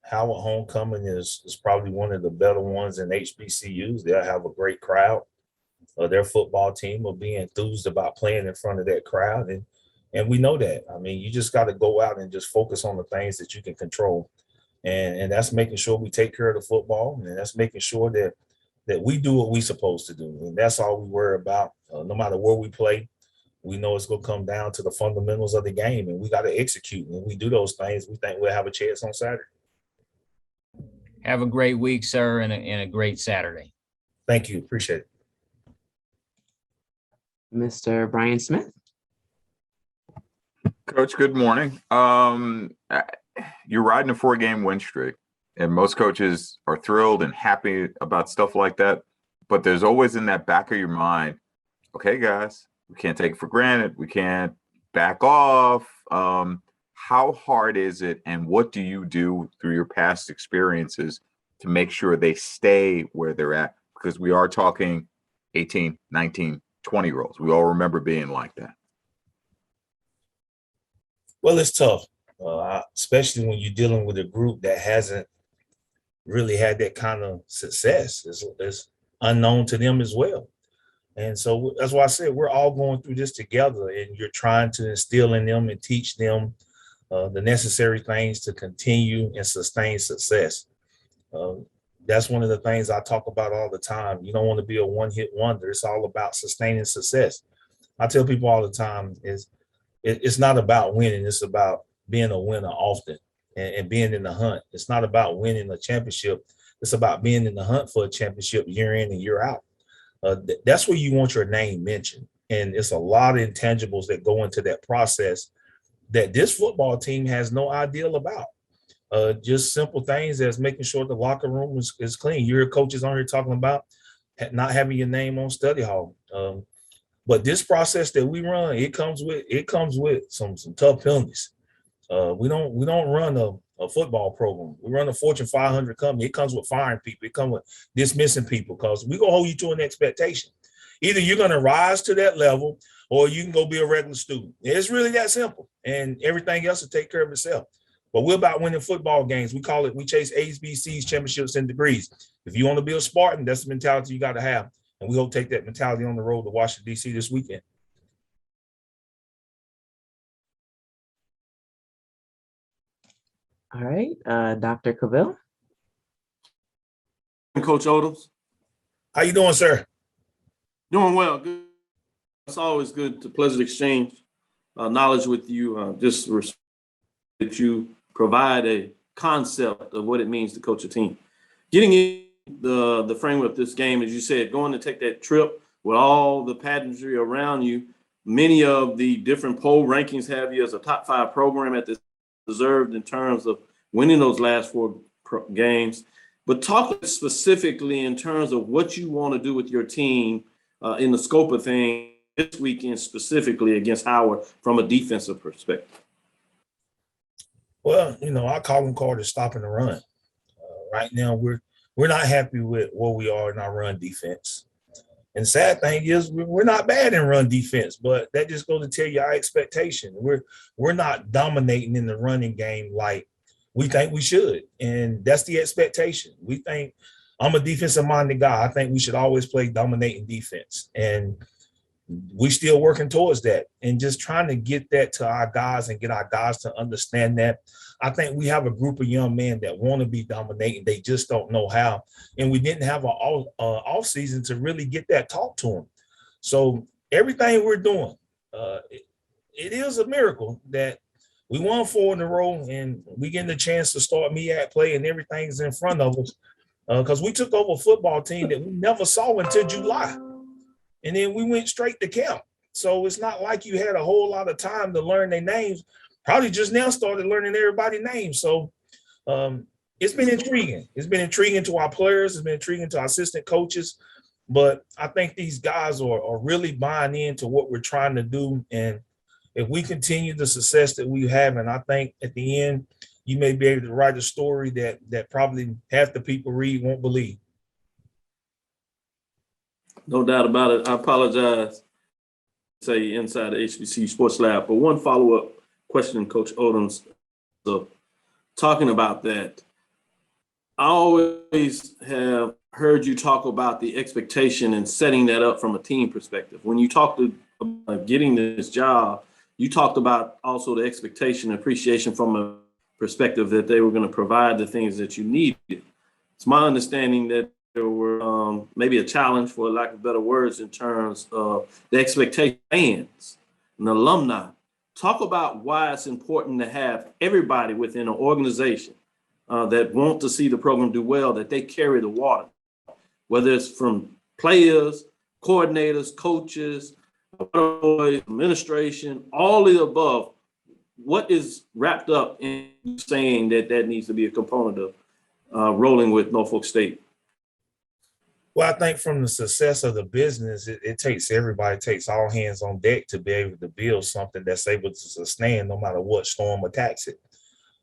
Howard homecoming is probably one of the better ones in HBCUs. They'll have a great crowd. their football team will be enthused about playing in front of that crowd. And we know that. I mean, you just got to go out and just focus on the things that you can control. And that's making sure we take care of the football, and that's making sure that we do what we're supposed to do. And that's all we worry about. No matter where we play, we know it's going to come down to the fundamentals of the game, and we got to execute. And when we do those things, we think we'll have a chance on Saturday. Have a great week, sir, and a great Saturday. Thank you. Appreciate it. Mr. Brian Smith. Coach, good morning. You're riding a 4-game win streak, and most coaches are thrilled and happy about stuff like that. But there's always in that back of your mind, okay, guys, we can't take it for granted. We can't back off. How hard is it, and what do you do through your past experiences to make sure they stay where they're at? Because we are talking 18, 19, 20-year-olds. We all remember being like that. Well, it's tough, especially when you're dealing with a group that hasn't really had that kind of success. It's unknown to them as well. And so that's why I said we're all going through this together, and you're trying to instill in them and teach them the necessary things to continue and sustain success. That's one of the things I talk about all the time. You don't want to be a one-hit wonder. It's all about sustaining success. I tell people all the time it's not about winning. It's about being a winner often and being in the hunt. It's not about winning a championship. It's about being in the hunt for a championship year in and year out. That's where you want your name mentioned. And it's a lot of intangibles that go into that process that this football team has no idea about. Just simple things as making sure the locker room is clean. Your coaches on here talking about not having your name on study hall. But this process that we run, it comes with some tough penalties. We don't run a football program. We run a Fortune 500 company. It comes with firing people. It comes with dismissing people because we're going to hold you to an expectation. Either you're going to rise to that level or you can go be a regular student. It's really that simple. And everything else will take care of itself. But we're about winning football games. We chase A's, B's, C's, championships, and degrees. If you want to be a Spartan, that's the mentality you got to have. And we hope to take that mentality on the road to Washington, D.C. this weekend. All right, Dr. Cavill. Coach Odoms. How you doing, sir? Doing well. Good. It's always good to pleasure exchange knowledge with you. Just that you provide a concept of what it means to coach a team. Getting in the framework of this game, as you said, going to take that trip with all the pageantry around you. Many of the different poll rankings have you as a top 5 program at this deserved in terms of winning those last 4 games. But talk specifically in terms of what you want to do with your team in the scope of things this weekend, specifically against Howard from a defensive perspective. Well, our calling card is stopping the run. Right now, we're not happy with where we are in our run defense. And sad thing is we're not bad in run defense, but that just goes to tell you our expectation. We're not dominating in the running game like we think we should. And that's the expectation. We think I'm a defensive-minded guy. I think we should always play dominating defense. And we still working towards that and just trying to get that to our guys and get our guys to understand that. I think we have a group of young men that want to be dominating. They just don't know how. And we didn't have an off season to really get that talk to them. So everything we're doing, it is a miracle that we won 4 in a row and we getting the chance to start MEAC play and everything's in front of us because we took over a football team that we never saw until July. And then we went straight to camp. So it's not like you had a whole lot of time to learn their names. Probably just now started learning everybody's names. So it's been intriguing. It's been intriguing to our players. It's been intriguing to our assistant coaches. But I think these guys are really buying into what we're trying to do. And if we continue the success that we have, and I think at the end, you may be able to write a story that probably half the people read won't believe. No doubt about it. I apologize, say inside the HBCU Sports Lab, but one follow-up question, Coach Odoms, so talking about that, I always have heard you talk about the expectation and setting that up from a team perspective. When you talked about getting this job, you talked about also the expectation and appreciation from a perspective that they were going to provide the things that you needed. It's my understanding that there were maybe a challenge, for lack of better words, in terms of the expectations and alumni. Talk about why it's important to have everybody within an organization that want to see the program do well, that they carry the water, whether it's from players, coordinators, coaches, administration, all of the above. What is wrapped up in saying that that needs to be a component of rolling with Norfolk State? Well, I think from the success of the business, it takes everybody, takes all hands on deck to be able to build something that's able to sustain no matter what storm attacks it.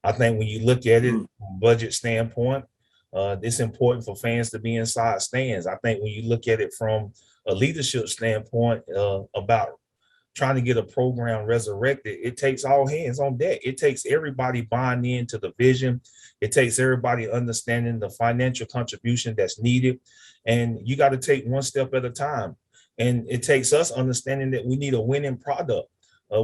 I think when you look at it from a budget standpoint, it's important for fans to be inside stands. I think when you look at it from a leadership standpoint about trying to get a program resurrected, it takes all hands on deck. It takes everybody buying into the vision. It takes everybody understanding the financial contribution that's needed. And you got to take one step at a time. And it takes us understanding that we need a winning product.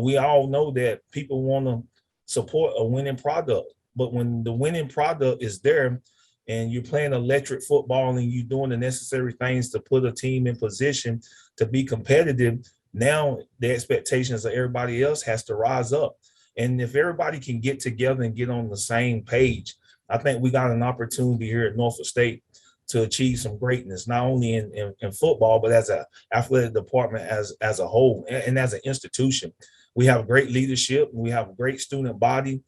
We all know that people want to support a winning product. But when the winning product is there and you're playing electric football and you're doing the necessary things to put a team in position to be competitive, now the expectations of everybody else has to rise up. And if everybody can get together and get on the same page, I think we got an opportunity here at Norfolk State to achieve some greatness, not only in football, but as an athletic department as a whole and as an institution. We have great leadership. We have a great student body.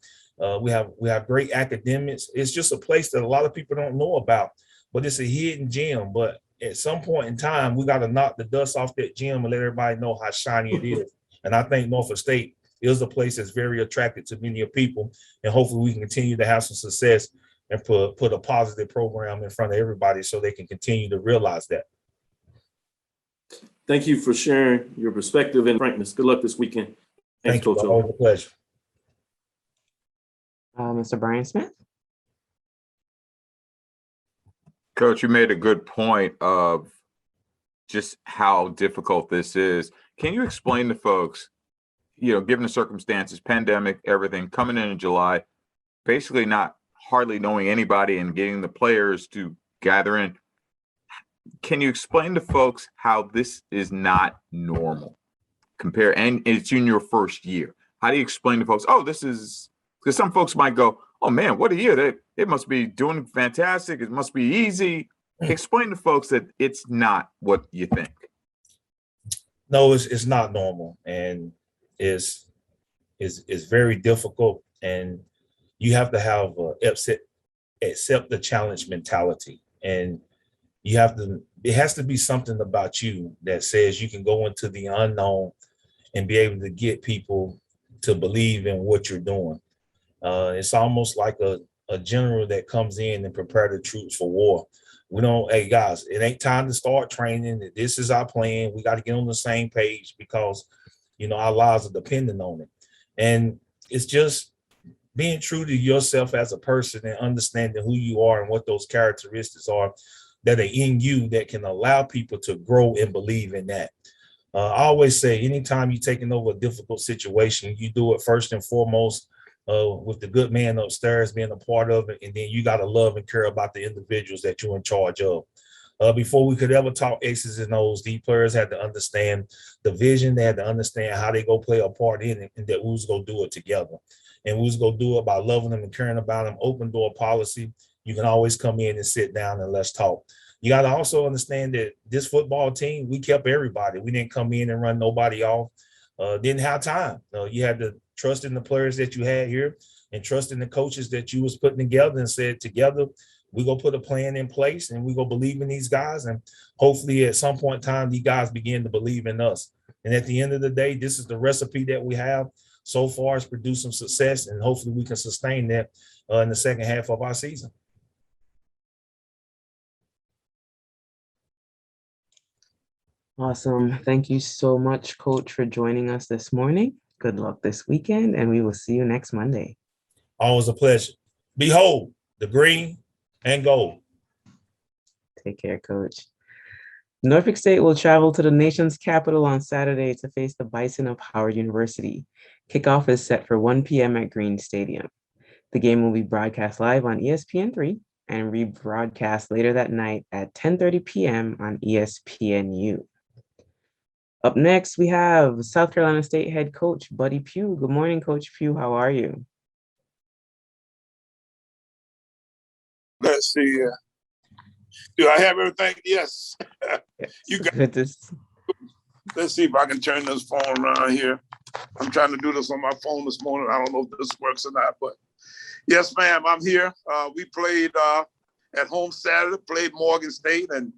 We have great academics. It's just a place that a lot of people don't know about, but it's a hidden gem. But at some point in time, we got to knock the dust off that gem and let everybody know how shiny it is. And I think Norfolk State is a place that's very attractive to many people. And hopefully we can continue to have some success and put a positive program in front of everybody so they can continue to realize that. Thank you for sharing your perspective and frankness. Good luck this weekend. Thanks, Thank you. Coach. Always a pleasure. Mr. Brian Smith. Coach, you made a good point of just how difficult this is. Can you explain to folks, given the circumstances, pandemic, everything, coming in July, basically not hardly knowing anybody and getting the players to gather in. Can you explain to folks how this is not normal? And it's in your first year. How do you explain to folks, this is, because some folks might go, oh man, what a year. It must be doing fantastic. It must be easy. Explain to folks that it's not what you think. No, it's not normal, and it's very difficult, and you have to have accept the challenge mentality, and it has to be something about you that says you can go into the unknown and be able to get people to believe in what you're doing. It's almost like a general that comes in and prepare the troops for war. We don't, hey guys, it ain't time to start training. This is our plan. We got to get on the same page because, our lives are dependent on it. And it's just being true to yourself as a person and understanding who you are and what those characteristics are that are in you that can allow people to grow and believe in that. I always say, anytime you're taking over a difficult situation, you do it first and foremost with the good man upstairs being a part of it, and then you got to love and care about the individuals that you're in charge of. Before we could ever talk X's and O's, these players had to understand the vision. They had to understand how they go play a part in it, and that we was going to do it together. And we was going to do it by loving them and caring about them. Open door policy. You can always come in and sit down and let's talk. You got to also understand that this football team, we kept everybody. We didn't come in and run nobody off. Didn't have time. You had to trust in the players that you had here and trust in the coaches that you was putting together and said, together, we're going to put a plan in place and we're going to believe in these guys. And hopefully at some point in time, these guys begin to believe in us. And at the end of the day, this is the recipe that we have so far. It's produced some success, and hopefully we can sustain that in the second half of our season. Awesome. Thank you so much, Coach, for joining us this morning. Good luck this weekend, and we will see you next Monday. Always a pleasure. Behold, the green and goal. Take care, Coach. Norfolk State will travel to the nation's capital on Saturday to face the Bison of Howard University. Kickoff is set for 1 p.m. at Green Stadium. The game will be broadcast live on ESPN3 and rebroadcast later that night at 10:30 p.m. on ESPNU. Up next, we have South Carolina State head coach Buddy Pugh. Good morning, Coach Pugh. How are you? Let's see. Do I have everything? Yes. You got this. Let's see if I can turn this phone around here. I'm trying to do this on my phone this morning. I don't know if this works or not, but yes, ma'am, I'm here. We played at home Saturday, played Morgan State, and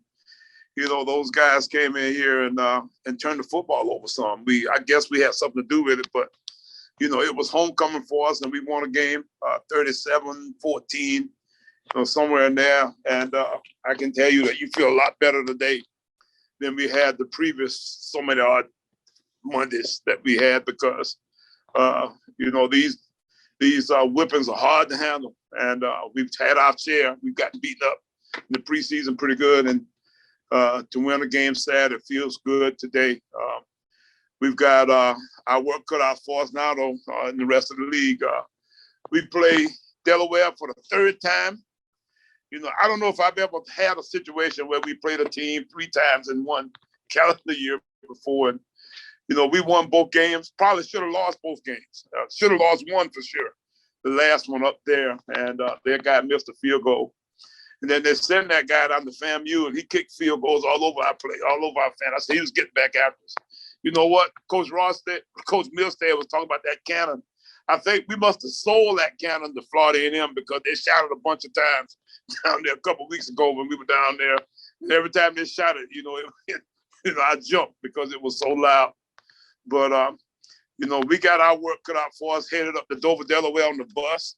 those guys came in here and turned the football over some. I guess we had something to do with it, but it was homecoming for us, and we won a game 37-14. Somewhere in there. And I can tell you that you feel a lot better today than we had the previous so many odd Mondays that we had because, these whippings are hard to handle. And we've had our share. We've gotten beaten up in the preseason pretty good. And to win a game Saturday, it feels good today. We've got our work cut out for us now, though, in the rest of the league. We play Delaware for the third time. I don't know if I've ever had a situation where we played a team 3 times in one calendar year before. And, we won both games. Probably should have lost both games. Should have lost one for sure. The last one up there. And their guy missed a field goal. And then they sent that guy down to FAMU, and he kicked field goals all over our play, all over our fan. I said he was getting back after us. You know what? Coach Milstead was talking about that cannon. I think we must have sold that cannon to Florida A&M because they shot it a bunch of times down there a couple of weeks ago when we were down there. And every time they shot it, I jumped because it was so loud. But, we got our work cut out for us, headed up to Dover, Delaware on the bus,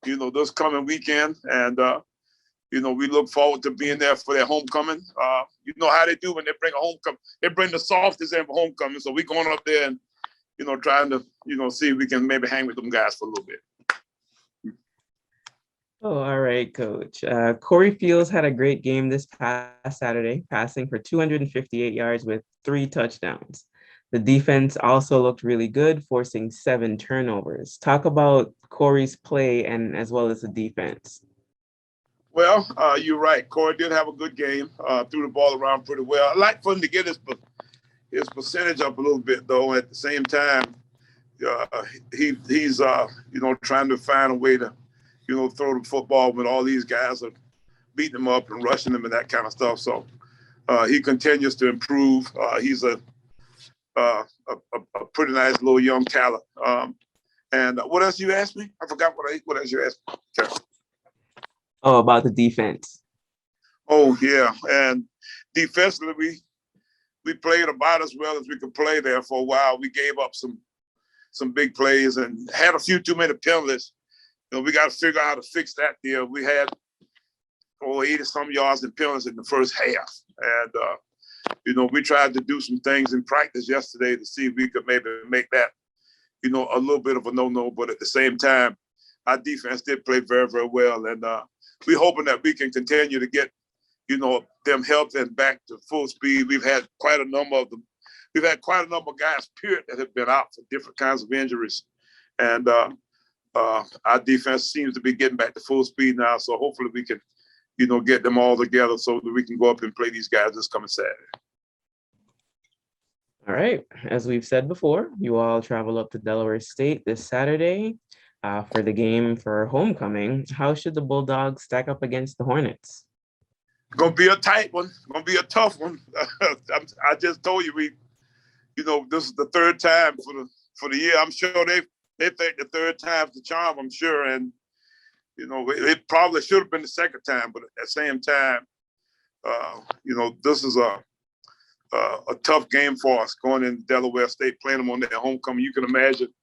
this coming weekend. And, we look forward to being there for their homecoming. You know how they do when they bring a homecoming. They bring the softest in for homecoming. So we're going up there and, trying to, see if we can maybe hang with them guys for a little bit. Oh, all right, Coach. Corey Fields had a great game this past Saturday, passing for 258 yards with 3 touchdowns. The defense also looked really good, forcing 7 turnovers. Talk about Corey's play and as well as the defense. Well, you're right. Corey did have a good game, threw the ball around pretty well. I like for him to get his percentage up a little bit, though. At the same time, he's trying to find a way to, throw the football when all these guys are beating him up and rushing him and that kind of stuff. So he continues to improve. He's a pretty nice little young talent. And what else you asked me? I forgot what else you asked me. Okay. Oh, about the defense. Oh, yeah. And defensively, we played about as well as we could play there for a while. We gave up some big plays and had a few too many penalties. We got to figure out how to fix that deal. We had 80-some yards in penalties in the first half. And, we tried to do some things in practice yesterday to see if we could maybe make that, a little bit of a no-no. But at the same time, our defense did play very, very well. And we're hoping that we can continue to get, them healthy and back to full speed. We've had quite a number of them. We've had quite a number of guys, period, that have been out for different kinds of injuries. And our defense seems to be getting back to full speed now. So hopefully we can, get them all together so that we can go up and play these guys this coming Saturday. All right. As we've said before, you all travel up to Delaware State this Saturday for the game for homecoming. How should the Bulldogs stack up against the Hornets? Going to be a tight one. Going to be a tough one. I just told you this is the third time for the year. I'm sure they think the third time's the charm. I'm sure, and it probably should have been the second time. But at the same time, this is a tough game for us going into Delaware State, playing them on their homecoming. You can imagine,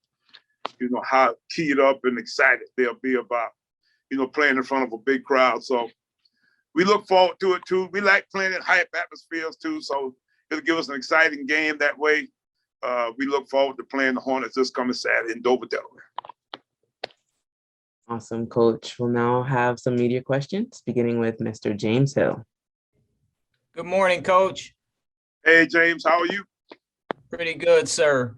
how keyed up and excited they'll be about, playing in front of a big crowd. So we look forward to it too. We like playing in hype atmospheres too. So it'll give us an exciting game that way. We look forward to playing the Hornets this coming Saturday in Dover, Delaware. Awesome, Coach. We'll now have some media questions, beginning with Mr. James Hill. Good morning, Coach. Hey, James, how are you? Pretty good, sir.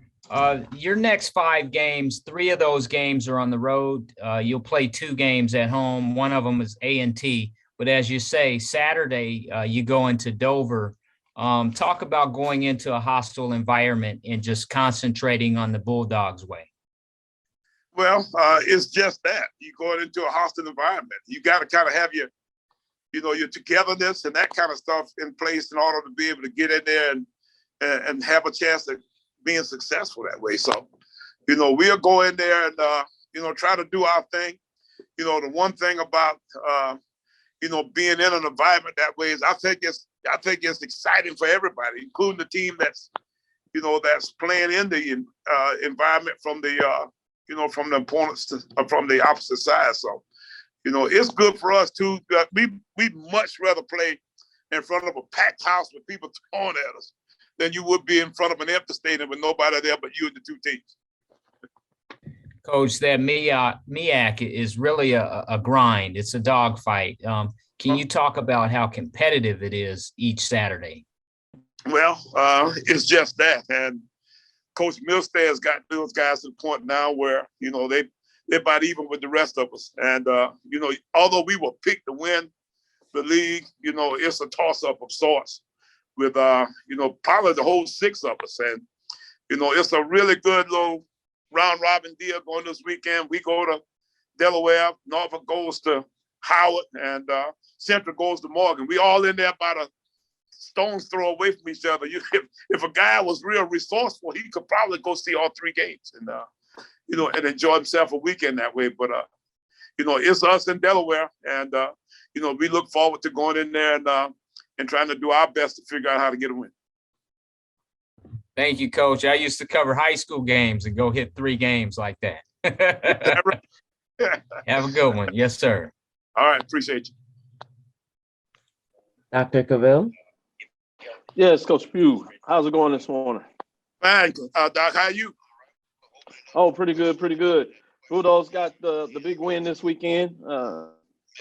Your next 5 games, 3 of those games are on the road. You'll play 2 games at home. One of them is A&T. But as you say, Saturday, you go into Dover. Talk about going into a hostile environment and just concentrating on the Bulldogs way. Well, it's just that. You're going into a hostile environment. You got to kind of have your togetherness and that kind of stuff in place in order to be able to get in there and have a chance of being successful that way. So, we'll go in there and, try to do our thing. The one thing about, being in an environment that way is I think it's exciting for everybody, including the team that's playing in the environment from the opponents from the opposite side. So, it's good for us too. We'd much rather play in front of a packed house with people throwing at us than you would be in front of an empty stadium with nobody there but you and the 2 teams. Coach, that MEAC is really a grind. It's a dogfight. Can you talk about how competitive it is each Saturday? Well, it's just that. And Coach Milstead's got those guys to the point now where, they're about even with the rest of us. And, although we were picked to win the league, it's a toss-up of sorts with, probably the whole 6 of us. And, it's a really good little round-robin deal going this weekend. We go to Delaware, Norfolk goes to Howard, and Central goes to Morgan. We all in there about a stone's throw away from each other. If a guy was real resourceful, he could probably go see all 3 games and, and enjoy himself a weekend that way. But, it's us in Delaware. And, we look forward to going in there and trying to do our best to figure out how to get a win. Thank you, Coach. I used to cover high school games and go hit 3 games like that. Have a good one. Yes, sir. All right. Appreciate you. Dr. Cavill. Yes, Coach Pugh. How's it going this morning? Fine. Doc, how are you? Oh, pretty good, pretty good. Bulldogs got the big win this weekend,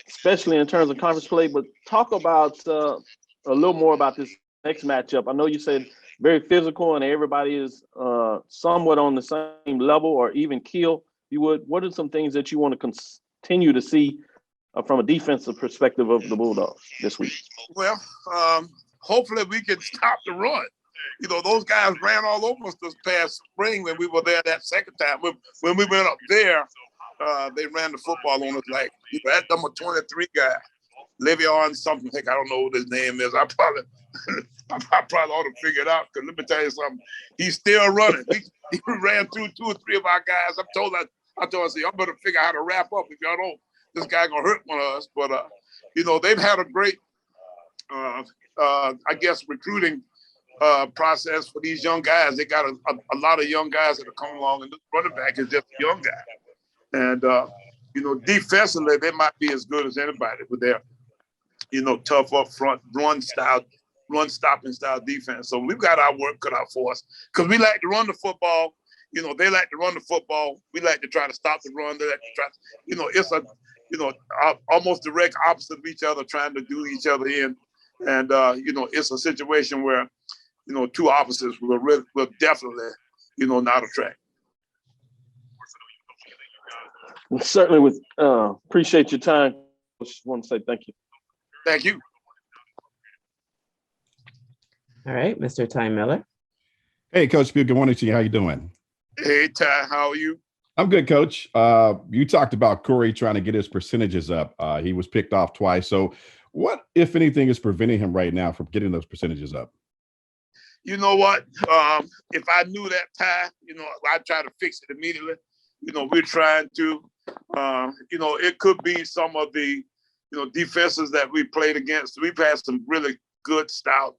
especially in terms of conference play. But talk about a little more about this next matchup. I know you said very physical and everybody is somewhat on the same level or even keel. What are some things that you want to continue to see from a defensive perspective of the Bulldogs this week? Well, hopefully we can stop the run. Those guys ran all over us this past spring when we were there that second time. When we went up there, they ran the football on us like that number 23 guy, Le'Veon something. I don't know what his name is. I probably ought to figure it out, because let me tell you something. He's still running. He ran through 2 or 3 of our guys. I told him, y'all better figure out how to wrap up. If y'all don't, this guy gonna hurt one of us. But they've had a great, recruiting process for these young guys. They got a lot of young guys that are coming along, and the running back is just a young guy. And defensively, they might be as good as anybody with their, tough up front run stopping style defense. So we've got our work cut out for us, because we like to run the football. They like to run the football. We like to try to stop the run. They like to try. It's a almost direct opposite of each other, trying to do each other in. And it's a situation where 2 opposites will definitely not attract. Certainly, appreciate your time. Just want to say thank you. Thank you. All right, Mr. Ty Miller. Hey, Coach Pugh, good morning to you. How you doing? Hey, Ty, how are you? I'm good, Coach. You talked about Corey trying to get his percentages up. He was picked off twice. So what, if anything, is preventing him right now from getting those percentages up? You know what? If I knew that, Ty, I'd try to fix it immediately. We're trying to, it could be some of the, defenses that we played against. We've had some really good, stout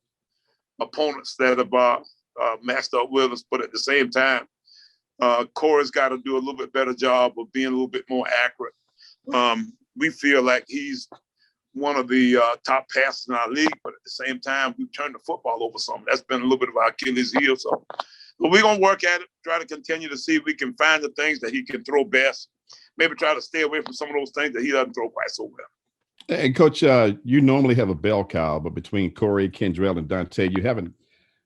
opponents that have matched up with us, but at the same time, Corey's got to do a little bit better job of being a little bit more accurate. We feel like he's one of the top passers in our league, but at the same time, we've turned the football over some. That's been a little bit of our Achilles heel. So, but we're going to work at it, try to continue to see if we can find the things that he can throw best. maybe try to stay away from some of those things that he doesn't throw quite so well. And Coach, you normally have a bell cow, but between Corey, Kendrell, and Dante, you haven't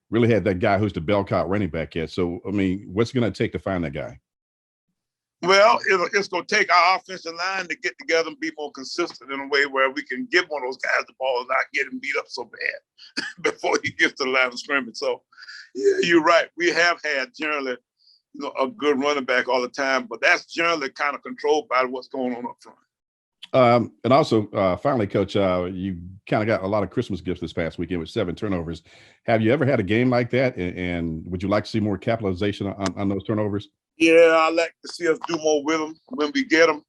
really had that guy who's the bell cow running back yet. So, I mean, what's it going to take to find that guy? Well, it's going to take our offensive line to get together and be more consistent in a way where we can give one of those guys the ball and not get him beat up so bad before he gets to the line of scrimmage. So, yeah, you're right. We have had generally, a good running back all the time, but that's generally kind of controlled by what's going on up front. And also, finally, Coach, you kind of got a lot of Christmas gifts this past weekend with 7 turnovers. Have you ever had a game like that? And would you like to see more capitalization on those turnovers? Yeah, I like to see us do more with them when we get them.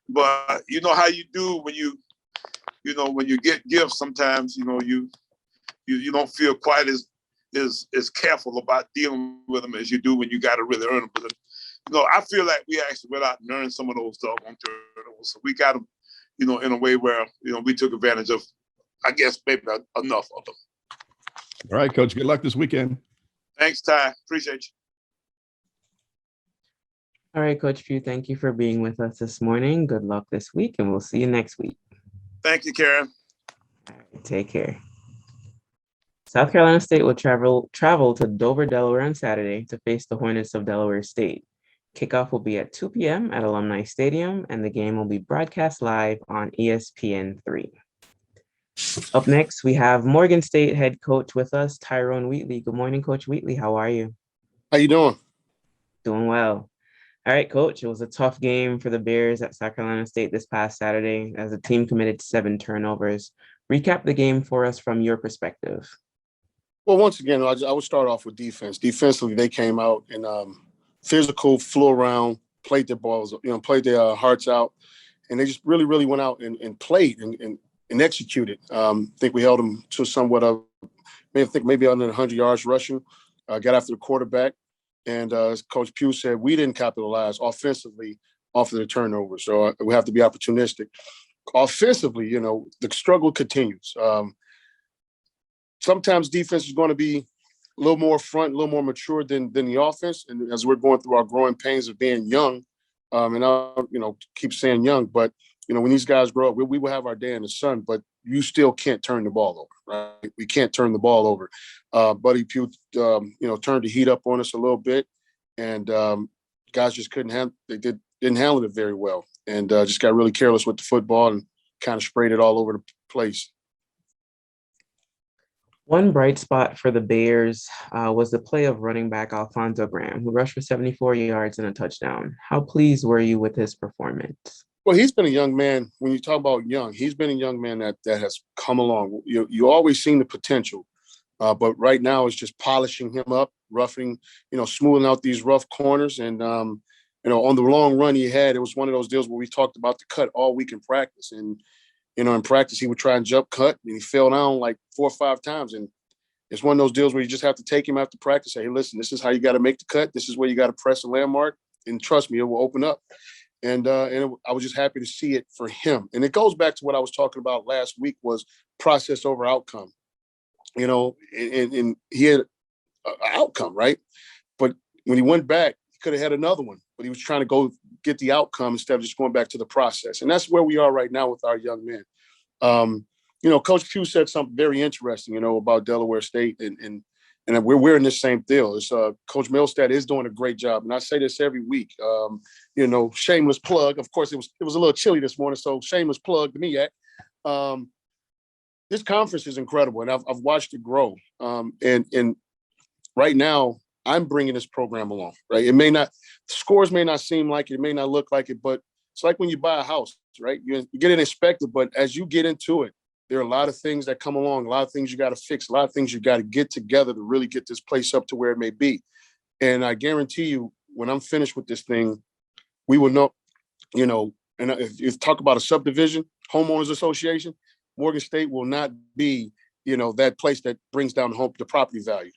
But you know how you do when you get gifts. Sometimes you don't feel quite as careful about dealing with them as you do when you got to really earn them. But I feel like we actually went out and earned some of those doggone turnovers. So we got them, in a way where we took advantage of, I guess, maybe enough of them. All right, Coach. Good luck this weekend. Thanks, Ty. Appreciate you. All right, Coach Pugh, thank you for being with us this morning. Good luck this week, and we'll see you next week. Thank you, Karen. All right, take care. South Carolina State will travel to Dover, Delaware on Saturday to face the Hornets of Delaware State. Kickoff will be at 2 p.m. at Alumni Stadium, and the game will be broadcast live on ESPN3. Up next, we have Morgan State head coach with us, Tyrone Wheatley. Good morning, Coach Wheatley. How are you? How you doing? Doing well. All right, Coach, it was a tough game for the Bears at South Carolina State this past Saturday as the team committed 7 turnovers. Recap the game for us from your perspective. Well, once again, I would start off with defense. Defensively, they came out and physical, flew around, played their balls, played their hearts out, and they just really, really went out and played and executed. I think we held them to somewhat of, maybe under 100 yards rushing, got after the quarterback. And as Coach Pugh said, we didn't capitalize offensively off of the turnovers. So we have to be opportunistic. Offensively, the struggle continues. Sometimes defense is going to be a little more front, a little more mature than the offense. And as we're going through our growing pains of being young, and I'll, keep saying young, but, when these guys grow up, we will have our day in the sun, but you still can't turn the ball over, right? We can't turn the ball over. Buddy Pugh, turned the heat up on us a little bit, and guys just didn't handle it very well, and just got really careless with the football and kind of sprayed it all over the place. One bright spot for the Bears was the play of running back Alfonso Graham, who rushed for 74 yards and a touchdown. How pleased were you with his performance? Well, he's been a young man. When you talk about young, he's been a young man that has come along. You always seen the potential, but right now it's just polishing him up, roughing, smoothing out these rough corners. And, on the long run he had, it was one of those deals where we talked about the cut all week in practice. And, in practice he would try and jump cut, and he fell down like 4 or 5 times. And it's one of those deals where you just have to take him after practice. Say, hey, listen, this is how you got to make the cut. This is where you got to press a landmark. And trust me, it will open up. And I was just happy to see it for him. And it goes back to what I was talking about last week was process over outcome, and he had an outcome, right? But when he went back, he could have had another one, but he was trying to go get the outcome instead of just going back to the process. And that's where we are right now with our young men. Coach Pugh said something very interesting, about Delaware State and we're in this same deal. It's Coach Milstead is doing a great job, and I say this every week. Shameless plug. Of course, it was a little chilly this morning, so shameless plug to MEAC. This conference is incredible, and I've watched it grow. And right now, I'm bringing this program along. Right, the scores may not seem like it may not look like it, but it's like when you buy a house, right? You get it inspected, but as you get into it, there are a lot of things that come along, a lot of things you got to fix, a lot of things you got to get together to really get this place up to where it may be. And I guarantee you, when I'm finished with this thing, we will know, and if you talk about a subdivision, homeowners association, Morgan State will not be, that place that brings down the property value.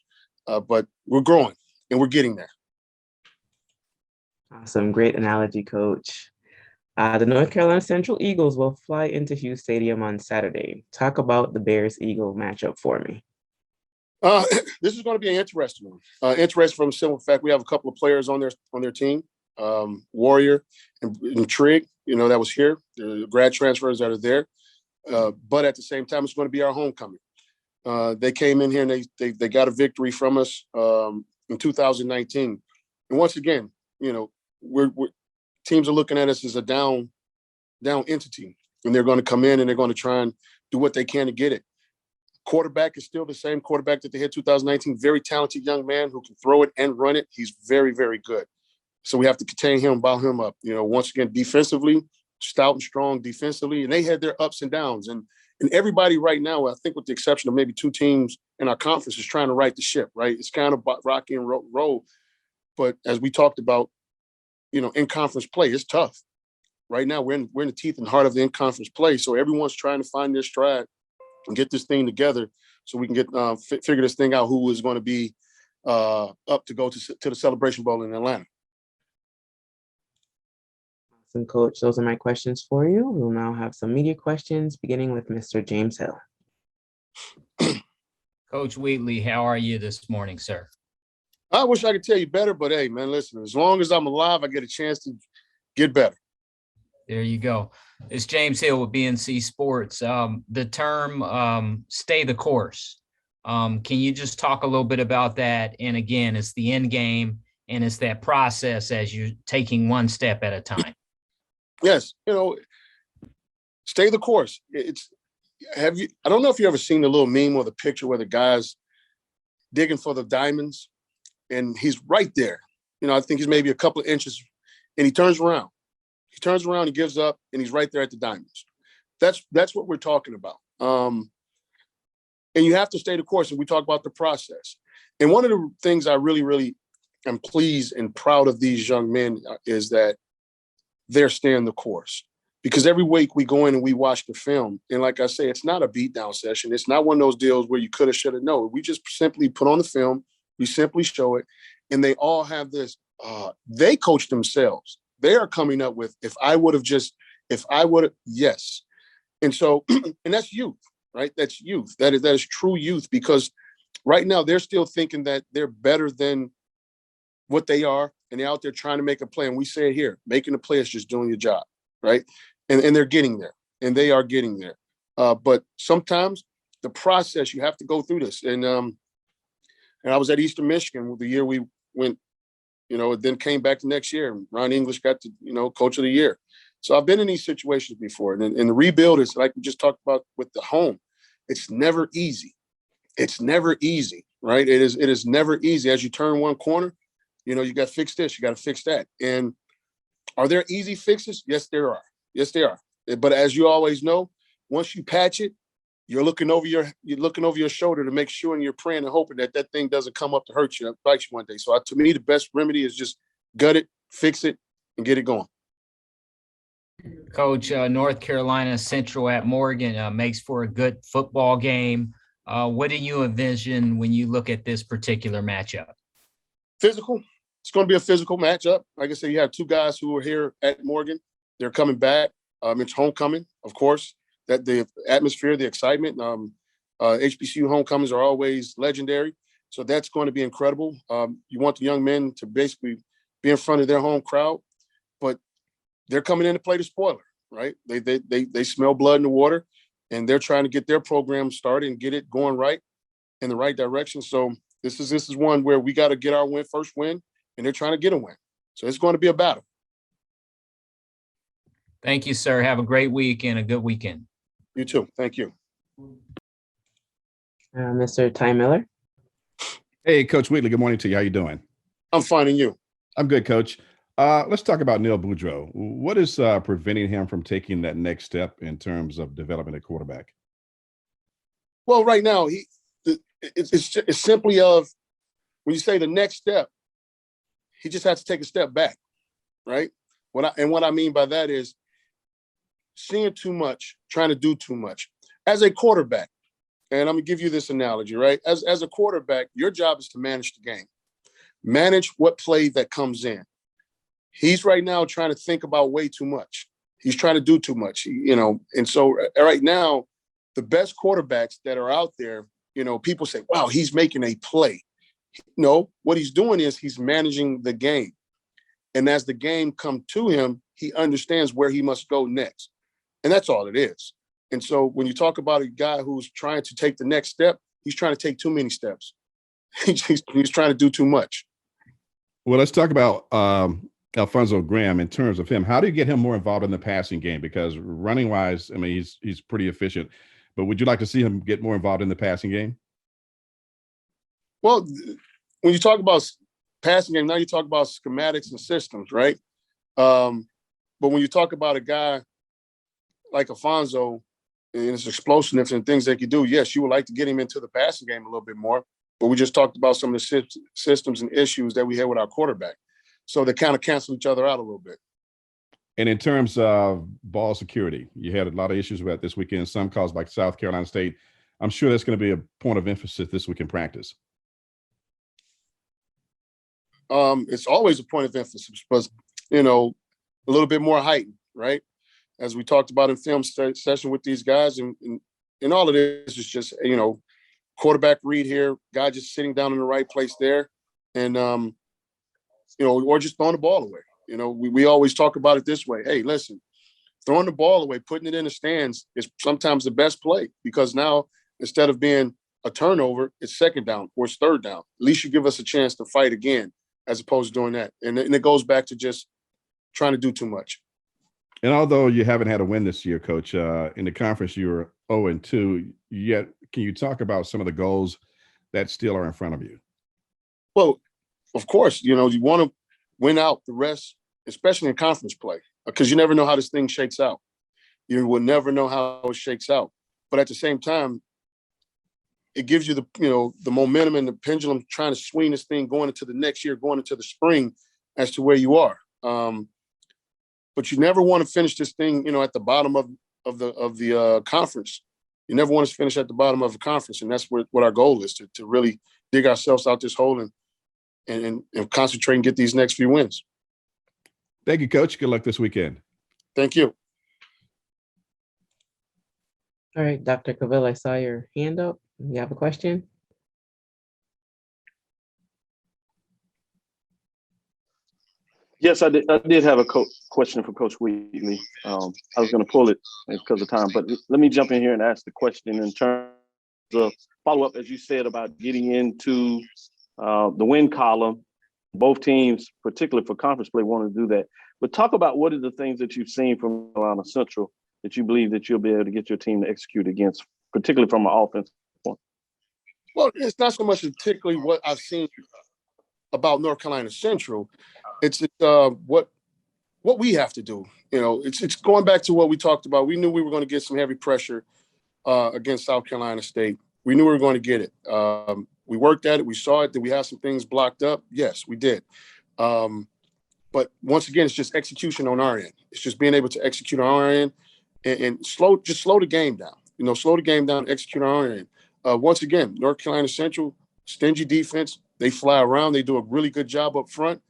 But we're growing and we're getting there. Awesome. Great analogy, Coach. The North Carolina Central Eagles will fly into Hughes Stadium on Saturday. Talk about the Bears-Eagle matchup for me. This is going to be an interesting one. Interesting from the simple fact we have a couple of players on their team Warrior, and Trey, that was here, the grad transfers that are there. But at the same time, it's going to be our homecoming. They came in here and they got a victory from us in 2019. And once again, we're teams are looking at us as a down entity, and they're going to come in and they're going to try and do what they can to get it. Quarterback is still the same quarterback that they had 2019. Very talented young man who can throw it and run it. He's very, very good. So we have to contain him, ball him up. Once again, defensively, stout and strong defensively, and they had their ups and downs. And everybody right now, I think with the exception of maybe two teams in our conference, is trying to right the ship, right? It's kind of rocky and roll. But as we talked about, in conference play, it's tough. Right now, we're in the teeth and heart of the in-conference play. So everyone's trying to find their stride and get this thing together so we can get figure this thing out, who is going to be up to go to the Celebration Bowl in Atlanta. Awesome, Coach. Those are my questions for you. We'll now have some media questions, beginning with Mr. James Hill. Coach Wheatley, how are you this morning, sir? I wish I could tell you better, but hey, man, listen, as long as I'm alive, I get a chance to get better. There you go. It's James Hill with BNC Sports. The term stay the course. Can you just talk a little bit about that? And again, it's the end game and it's that process as you're taking one step at a time. Yes. Stay the course. I don't know if you ever seen the little meme or the picture where the guy's digging for the diamonds and he's right there. I think he's maybe a couple of inches and he turns around. He gives up, and he's right there at the diamonds. That's what we're talking about. And you have to stay the course, and we talk about the process. And one of the things I really, really am pleased and proud of these young men is that they're staying the course. Because every week we go in and we watch the film, and like I say, it's not a beatdown session. It's not one of those deals where you coulda, shoulda, no. We just simply put on the film, we simply show it, and they all have this. They coach themselves. They are coming up with, yes. And so, and that's youth, right? That's youth. That is true youth, because right now they're still thinking that they're better than what they are. And they're out there trying to make a play. And we say it here, making a play is just doing your job, right? And they're getting there, and they are getting there. But sometimes the process, you have to go through this. And I was at Eastern Michigan the year we went, it then came back the next year, and Ron English got the, Coach of the Year. So I've been in these situations before. And the rebuild is, like we just talked about with the home, it's never easy. It's never easy, right? It is never easy. As you turn one corner, you got to fix this, you got to fix that. And are there easy fixes? Yes, there are. Yes, there are. But as you always know, once you patch it, you're looking over your shoulder to make sure, and you're praying and hoping that thing doesn't come up to hurt you, bite you one day. So to me, the best remedy is just gut it, fix it, and get it going. Coach, North Carolina Central at Morgan makes for a good football game. What do you envision when you look at this particular matchup? Physical. It's going to be a physical matchup. Like I said, you have two guys who are here at Morgan. They're coming back. It's homecoming, of course. That the atmosphere, the excitement, HBCU homecomings are always legendary. So that's going to be incredible. You want the young men to basically be in front of their home crowd, but they're coming in to play the spoiler, right? They smell blood in the water, and they're trying to get their program started and get it going right in the right direction. So this is one where we got to get our first win, and they're trying to get a win. So it's going to be a battle. Thank you, sir. Have a great week and a good weekend. You too. Thank you. Mr. Ty Miller. Hey, Coach Wheatley, good morning to you. How you doing? I'm fine, and you? I'm good, Coach. Let's talk about Neil Boudreau. What is preventing him from taking that next step in terms of developing a quarterback? Well, right now, it's simply when you say the next step, he just has to take a step back, right? What I mean by that is seeing too much, trying to do too much. As a quarterback, and I'm gonna give you this analogy, right? As a quarterback, your job is to manage the game. Manage what play that comes in. He's right now trying to think about way too much. He's trying to do too much, And so right now, the best quarterbacks that are out there, people say, wow, he's making a play. No, what he's doing is he's managing the game. And as the game come to him, he understands where he must go next. And that's all it is. And so when you talk about a guy who's trying to take the next step, he's trying to take too many steps. He's trying to do too much. Well, let's talk about Alfonso Graham in terms of him. How do you get him more involved in the passing game? Because running wise, I mean, he's pretty efficient. But would you like to see him get more involved in the passing game? Well, when you talk about passing game, now you talk about schematics and systems, right? But when you talk about a guy like Alfonso and his explosiveness and things they could do, yes, you would like to get him into the passing game a little bit more. But we just talked about some of the systems and issues that we had with our quarterback. So they kind of cancel each other out a little bit. And in terms of ball security, you had a lot of issues with that this weekend, some caused by South Carolina State. I'm sure that's going to be a point of emphasis this week in practice. It's always a point of emphasis, but, a little bit more heightened, right? As we talked about in film session with these guys, and all of this is just, quarterback read here, guy just sitting down in the right place there, and, or just throwing the ball away. We always talk about it this way. Hey, listen, throwing the ball away, putting it in the stands is sometimes the best play, because now instead of being a turnover, it's second down or it's third down. At least you give us a chance to fight again, as opposed to doing that. And it goes back to just trying to do too much. And although you haven't had a win this year, Coach, in the conference you were 0-2, yet can you talk about some of the goals that still are in front of you? Well, of course, you want to win out the rest, especially in conference play, because you never know how this thing shakes out. You will never know how it shakes out. But at the same time, it gives you the momentum and the pendulum trying to swing this thing going into the next year, going into the spring as to where you are. But you never want to finish this thing, at the bottom of the conference. You never want to finish at the bottom of the conference. And that's what our goal is, to really dig ourselves out this hole and concentrate and get these next few wins. Thank you, Coach. Good luck this weekend. Thank you. All right, Dr. Cavill, I saw your hand up. You have a question? Yes, I did have a question for Coach Wheatley. I was going to pull it because of time, but let me jump in here and ask the question in terms of follow-up, as you said, about getting into the win column. Both teams, particularly for conference play, want to do that. But talk about what are the things that you've seen from Carolina Central that you believe that you'll be able to get your team to execute against, particularly from an offense point. Well, it's not so much particularly what I've seen about North Carolina Central. It's what we have to do. It's going back to what we talked about. We knew we were going to get some heavy pressure against South Carolina State. We knew we were going to get it. We worked at it. We saw it. Did we have some things blocked up? Yes, we did. But once again, it's just execution on our end. It's just being able to execute on our end and slow the game down. Slow the game down, execute on our end. Once again, North Carolina Central, stingy defense. They fly around. They do a really good job up front.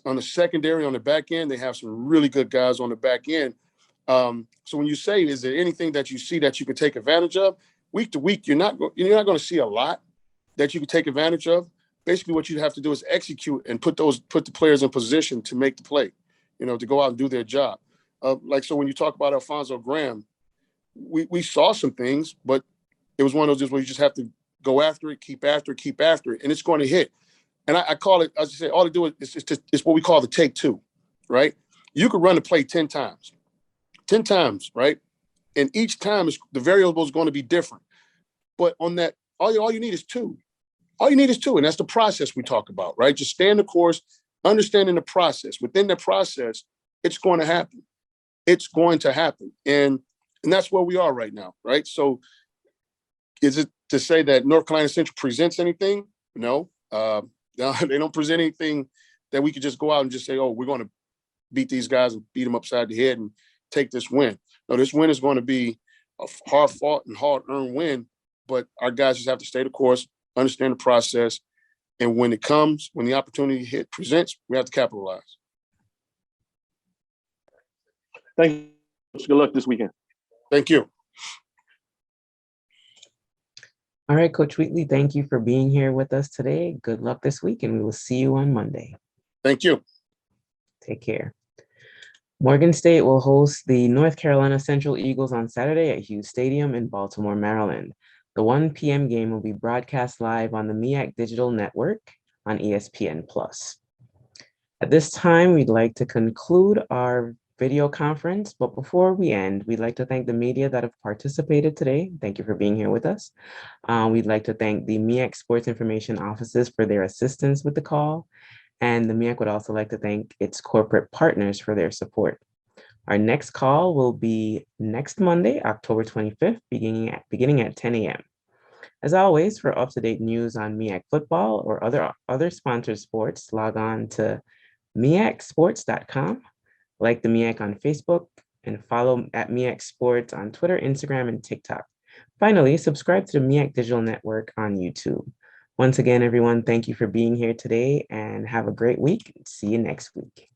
On the secondary, on the back end, they have some really good guys on the back end. So when you say, is there anything that you see that you can take advantage of? Week to week, you're not going to see a lot that you can take advantage of. Basically, what you have to do is execute and put the players in position to make the play, to go out and do their job. So when you talk about Alfonso Graham, we saw some things, but it was one of those where you just have to go after it, keep after it, and it's going to hit. And I call it, as you say, all to do is it's what we call the take two, right? You could run the play 10 times, right? And each time the variable is going to be different. But on that, all you need is two. All you need is two, and that's the process we talk about, right? Just stay in the course, understanding the process. Within the process, it's going to happen. It's going to happen. And that's where we are right now, right? So is it to say that North Carolina Central presents anything? No. They don't present anything that we could just go out and just say, oh, we're going to beat these guys and beat them upside the head and take this win. No, this win is going to be a hard-fought and hard-earned win, but our guys just have to stay the course, understand the process, and when it comes, when the opportunity presents, we have to capitalize. Thank you. Good luck this weekend. Thank you. All right, Coach Wheatley, thank you for being here with us today. Good luck this week, and we will see you on Monday. Thank you. Take care. Morgan State will host the North Carolina Central Eagles on Saturday at Hughes Stadium in Baltimore, Maryland. The 1 p.m. game will be broadcast live on the MEAC Digital Network on ESPN+. At this time, we'd like to conclude our video conference, but before we end, we'd like to thank the media that have participated today. Thank you for being here with us. We'd like to thank the MEAC Sports Information Offices for their assistance with the call, and the MEAC would also like to thank its corporate partners for their support. Our next call will be next Monday, October 25th, beginning at 10 a.m. As always, for up-to-date news on MEAC football or other sponsored sports, log on to meacsports.com, like the MEAC on Facebook, and follow at MEAC Sports on Twitter, Instagram, and TikTok. Finally, subscribe to the MEAC Digital Network on YouTube. Once again, everyone, thank you for being here today and have a great week. See you next week.